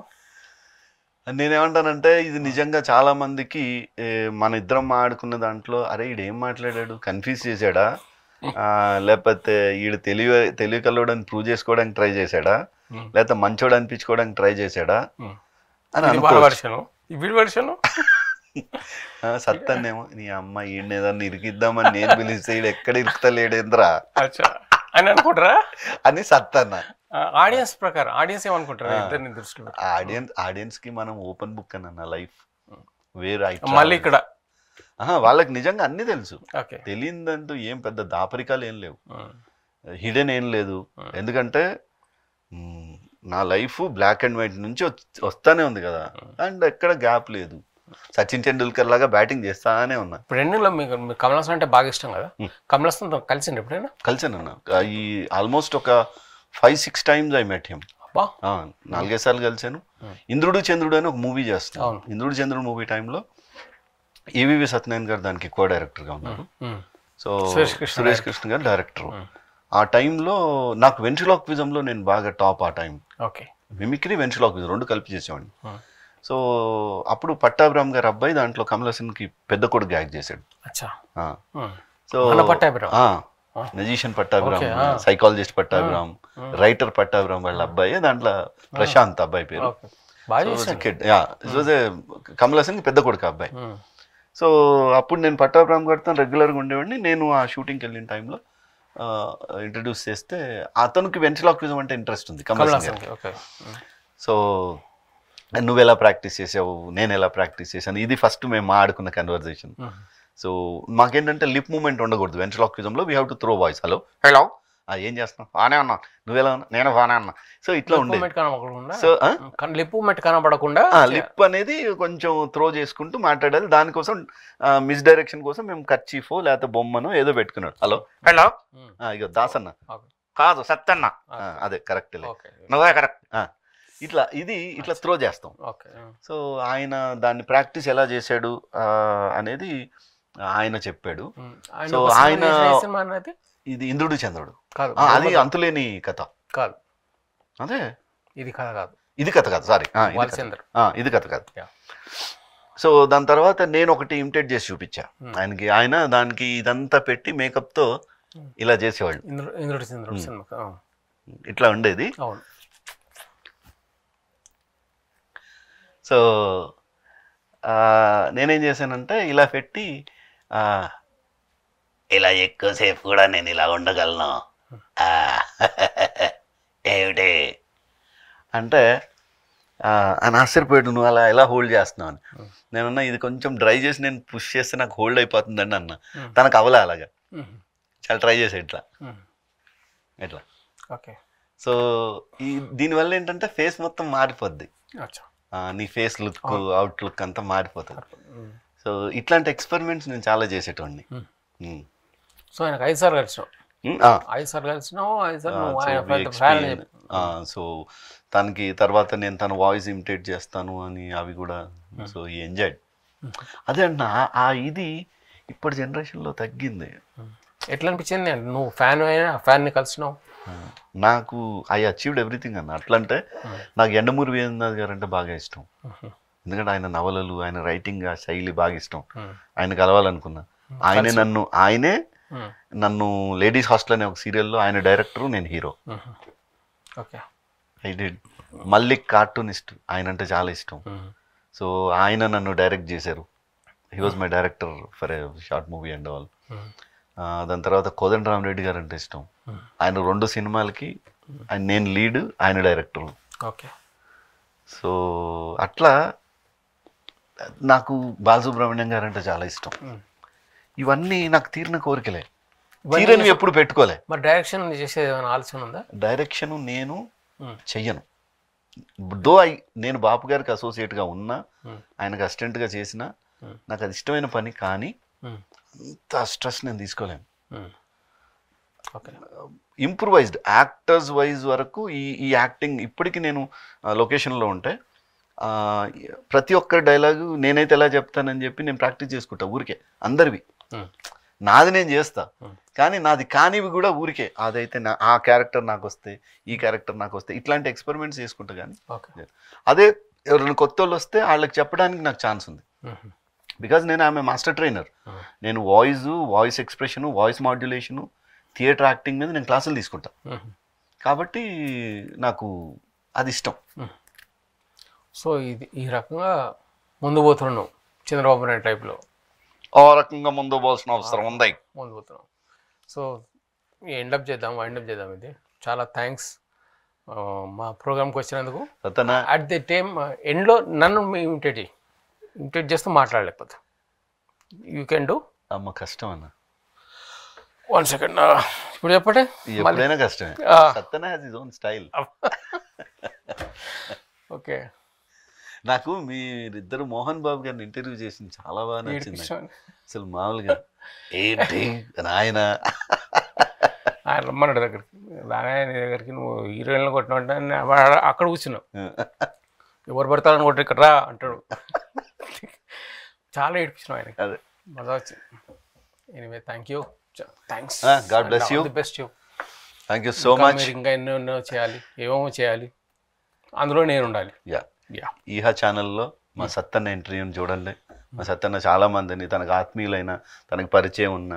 నేనేమంటానంటే ఇది నిజంగా చాలా మందికి మన ఇద్దరం ఆడుకున్న దాంట్లో అరే ఈడేం మాట్లాడాడు, కన్ఫ్యూజ్ చేశాడా, లేకపోతే ఈడు తెలివి కలవడానికి ప్రూవ్ చేసుకోవడానికి ట్రై చేశాడా, లేకపోతే మంచోడు అనిపించుకోవడానికి ట్రై చేశాడా అని అనుకోవచ్చు. సత్తన్నేమో నీ అమ్మ ఈయన ఏదన్నా ఇరికిద్దామని నేను పిలిస్తే ఈడు ఎక్కడ ఇరుకుతలేడేంద్రా అని అనుకుంటారా అని సత్తన్న. ఆడియన్స్ ప్రకారం ఆడియన్స్ ఏమనుకుంటారు ఇద్దరిని దృష్టిలో ఆడియన్స్కి మనం ఓపెన్ బుక్ అన్న లైఫ్ వేరే మళ్ళీ ఇక్కడ వాళ్ళకి నిజంగా అన్నీ తెలుసు. ఓకే. తెలియదంటూ ఏం పెద్ద దాపరికాలు ఏం లేవు, హిడెన్ ఏం లేదు. ఎందుకంటే నా లైఫ్ బ్లాక్ అండ్ వైట్ నుంచి వస్తానే ఉంది కదా, అండ్ ఎక్కడ గ్యాప్ లేదు. సచిన్ టెండూల్కర్ లాగా బ్యాటింగ్ చేస్తానే ఉన్నా. ఇప్పుడు రెండులో మీకు కమల్ హాసన్ అంటే బాగా ఇష్టం కదా, కమల్ హాసన్ కలిసిండి ఎప్పుడైనా? కలిసానన్నా. ఈ ఆల్మోస్ట్ ఒక 5-6 times ఐ మెట్ హిమ్. 4-5 సార్లు కలిసాను. ఇంద్రుడు చంద్రుడు అని ఒక మూవీ చేస్తాను. ఇంద్రుడు చంద్రుడు మూవీ టైంలో ఈవీవి సత్యనారాయణ గారు దానికి కో డైరెక్టర్గా ఉన్నారు. సో సురేష్ కృష్ణ గారు డైరెక్టర్. ఆ టైంలో నాకు వెంట్రిలాక్విజంలో నేను బాగా టాప్. ఆ టైం మిమిక్రీ వెంట్రిలాక్విజం 2 కలిపి చేసేవాడిని. సో అప్పుడు పట్టాభిరామ్ గారు అబ్బాయి దాంట్లో కమల్ హాసన్కి పెద్ద కొడుకు యాక్ట్ చేశాడు. So magician Pattabhiram, psychologist Pattabhiram, writer Pattabhiram వాళ్ళ అబ్బాయి, దాంట్లో ప్రశాంత్ అబ్బాయి పేరు. కమల్ హాసన్కి పెద్ద కొడుకు అబ్బాయి. సో అప్పుడు నేను పట్టాభిరామ్ గారితో రెగ్యులర్గా ఉండేవాడిని. నేను ఆ షూటింగ్కి వెళ్ళిన టైంలో ఇంట్రడ్యూస్ చేస్తే అతనికి వెంట్రిలాక్విజం అంటే ఇంట్రెస్ట్ ఉంది కమల్ హాసన్ గారికి. సో నువ్వు ఎలా ప్రాక్టీస్ చేసావు, నేను ఎలా ప్రాక్టీస్ చేశాను, ఇది ఫస్ట్ మేము ఆడుకున్న కన్వర్జేషన్. సో మాకేంటంటే లిప్ మూమెంట్ ఉండకూడదు వెంట్రిలాక్విజంలో. We have to throw voice. Hello hello ఏం చేస్తున్నావు, బాగానే ఉన్నా, నువ్వెలా ఉన్నా, నేను బాగానే ఉన్నా. సో ఇట్లా ఉండేది. సో లిప్ మూమెంట్ కనబడకుండా లిప్ అనేది కొంచెం త్రో చేసుకుంటూ మాట్లాడాలి. దానికోసం మిస్ డైరెక్షన్ కోసం మేము కర్చీఫో లేకపోతే బొమ్మనో ఏదో పెట్టుకున్నాడు. హలో హలో ఇక దాసన్న కాదు సత్తన్న, అదే కరెక్ట్, నువ్వే కరెక్ట్, ఇట్లా ఇది ఇట్లా త్రో చేస్తాం. సో ఆయన దాన్ని ప్రాక్టీస్ ఎలా చేశాడు అనేది ఆయన చెప్పాడు. సో ఆయన ఇది ఇంద్రుడు చంద్రుడు అది అంతులేని కథ కాదు, అదే ఇది కథ కాదు, ఇది కథ కాదు, సారీ ఇది కథ కాదు. సో దాని తర్వాత నేను ఒకటి ఇమిటేట్ చేసి చూపించా ఆయనకి. ఆయన దానికి ఇదంతా పెట్టి మేకప్తో ఇలా చేసేవాళ్ళు. ఇట్లా ఉండేది. సో నేనేం చేశానంటే ఇలా పెట్టి ఇలా ఎక్కువసేపు కూడా నేను ఇలా ఉండగలను ఏమిటి అంటే ఆయన ఆశ్చర్యపోయాడు, నువ్వు అలా ఎలా హోల్డ్ చేస్తున్నావు అని. నేనన్నా ఇది కొంచెం డ్రై చేసి నేను పుష్ చేస్తే నాకు హోల్డ్ అయిపోతుందండి అన్న. తనకు అవలే అలాగా, చాలా ట్రై చేసా ఇట్లా ఇట్లా. సో ఈ దీనివల్ల ఏంటంటే ఫేస్ మొత్తం మారిపోద్ది, నీ ఫేస్ లుక్ అవుట్లుక్ అంతా మారిపోతుంది. సో ఇట్లాంటి ఎక్స్పెరిమెంట్స్ నేను చాలా చేసేటోడిని. సో ఆయనకు 5 సార్లు కలిసినావు, 5 సార్లు కలిసినావు. సో తనకి తర్వాత నేను తన వాయిస్ ఇమిటేట్ చేస్తాను అని అవి కూడా. సో ఈ ఎంజాయ్ అదే అన్న. ఆ ఇది ఇప్పటి జనరేషన్లో తగ్గింది. ఎట్లా అనిపించింది నువ్వు ఫ్యాన్ అయినా ఫ్యాన్ని కలిసినావు? నాకు ఐ అచీవ్డ్ ఎవ్రీథింగ్ అన్న. అట్లా అంటే నాకు యండమూరి వీరేంద్రనాథ్ గారు అంటే బాగా ఇష్టం. ఎందుకంటే ఆయన నవలలు, ఆయన రైటింగ్ ఆ శైలి బాగా ఇష్టం. ఆయన కలవాలనుకున్నా. ఆయనే నన్ను లేడీస్ హాస్టల్ అనే ఒక సీరియల్లో ఆయన డైరెక్టరు, నేను hero. I did. Mallik cartoonist, ఆయన అంటే చాలా ఇష్టం. సో ఆయన నన్ను డైరెక్ట్ చేశారు. He was my director for a short movie and all. దాని తర్వాత కోదండరామరెడ్డి గారు అంటే ఇష్టం. ఆయన 2 సినిమాలకి నేను లీడ్, ఆయన డైరెక్టర్. సో అట్లా నాకు బాలసుబ్రహ్మణ్యం గారు అంటే చాలా ఇష్టం. ఇవన్నీ నాకు తీరిన కోరికలే, తీరని ఎప్పుడు పెట్టుకోలే. మరి డైరెక్షన్ చేసేది ఏమైనా ఆలోచన ఉందా? డైరెక్షన్ నేను చెయ్యను. నేను బాపు గారికి అసోసియేట్గా ఉన్నా, ఆయనకు అసిస్టెంట్గా చేసిన, నాకు అది ఇష్టమైన పని. కానీ అంత స్ట్రెస్ నేను తీసుకోలేను. ఇంప్రూవైజ్డ్ యాక్టర్స్ వైజ్ వరకు ఈ యాక్టింగ్ ఇప్పటికీ నేను లొకేషన్లో ఉంటే ప్రతి ఒక్క డైలాగు నేనైతే ఎలా చెప్తానని చెప్పి నేను ప్రాక్టీస్ చేసుకుంటా ఊరికే. అందరివి నాది నేను చేస్తా, కానీ నాది కానివి కూడా ఊరికే. అదైతే ఆ క్యారెక్టర్ నాకు వస్తే, ఈ క్యారెక్టర్ నాకు వస్తే, ఇట్లాంటి ఎక్స్పెరిమెంట్స్ చేసుకుంటా. కానీ అదే ఎవరైనా కొత్త వాళ్ళు వస్తే వాళ్ళకి చెప్పడానికి నాకు ఛాన్స్ ఉంది. బికాజ్ నేను ఆమె మాస్టర్ ట్రైనర్. నేను voice expression, voice modulation, theatre acting మీద నేను క్లాసులు తీసుకుంటా. కాబట్టి నాకు అది ఇష్టం. సో ఇది ఈ రకంగా ముందు పోతున్నావు చంద్రబాబు నాయుడు టైప్లో. ఆ రకంగా ముందు పోవాల్సిన అవసరం ఉంది. ముందు పోతున్నాం. సో వైండప్ చేద్దాం ఇది. చాలా థ్యాంక్స్. మా ప్రోగ్రామ్కి వచ్చినందుకు. సత్తన్న అట్ ది టైమ్ ఎండ్లో నన్ను ఇమిటేట్ చేస్తూ మాట్లాడలేకపోతే యూ కెన్ డూ. అమ్మ కష్టం అన్న, 1 సెకండ్ ఇప్పుడు చెప్పండి. ఎప్పుడైనా కష్టమే. Sattanna has his own style. Okay, నాకు మీరిద్దరు మోహన్ బాబు గారిని ఇంటర్వ్యూ చేసింది చాలా బాగా నచ్చింది. అసలు మామూలుగా ఏంటి నాయన ఆయన రమ్మన్నాడు దగ్గరికి, నారాయణ దగ్గరికి నువ్వు హీరోయిన్లు కొట్టినావంటే అక్కడ కూర్చున్నావు, ఎవరు పడతారని కొట్టి ఇక్కడ రా అంటాడు. చాలా ఏడిపించినావు ఆయనకి, అదే మజా వచ్చింది. Anyway thank you, thanks, God bless you, the best you. Thank you so much. ఇంకా ఎన్నో చేయాలి, ఏమేమో చేయాలి, అందులో నేను ఉండాలి. ఈహా ఛానల్లో మా సత్తన్న ఇంటర్వ్యూని చూడండి. మా సత్తన్న చాలామందిని, తనకు ఆత్మీయులైన, తనకు పరిచయం ఉన్న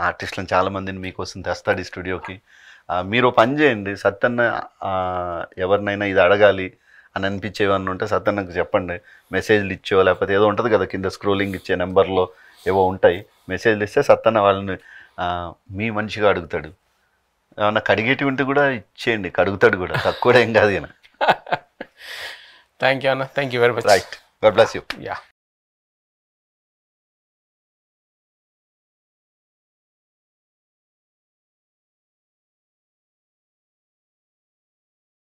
ఆర్టిస్టులను చాలామందిని మీకోసం తెస్తాడు ఈ స్టూడియోకి. మీరు పని చేయండి, సత్తన్న ఎవరినైనా ఇది అడగాలి అని అనిపించేవన్నీ ఉంటే సత్తన్నకు చెప్పండి. మెసేజ్లు ఇచ్చో లేకపోతే ఏదో ఉంటుంది కదా కింద స్క్రోలింగ్ ఇచ్చే నెంబర్లో ఏవో ఉంటాయి, మెసేజ్లు ఇస్తే సత్తన్న వాళ్ళని మీ మనిషిగా అడుగుతాడు. ఏమన్నా కడిగేటి ఉంటే కూడా ఇచ్చేయండి, కడుగుతాడు కూడా, తక్కువ ఏం కాదు. థ్యాంక్ యూ అన్న, thank you very much. Right, God bless you. Yeah.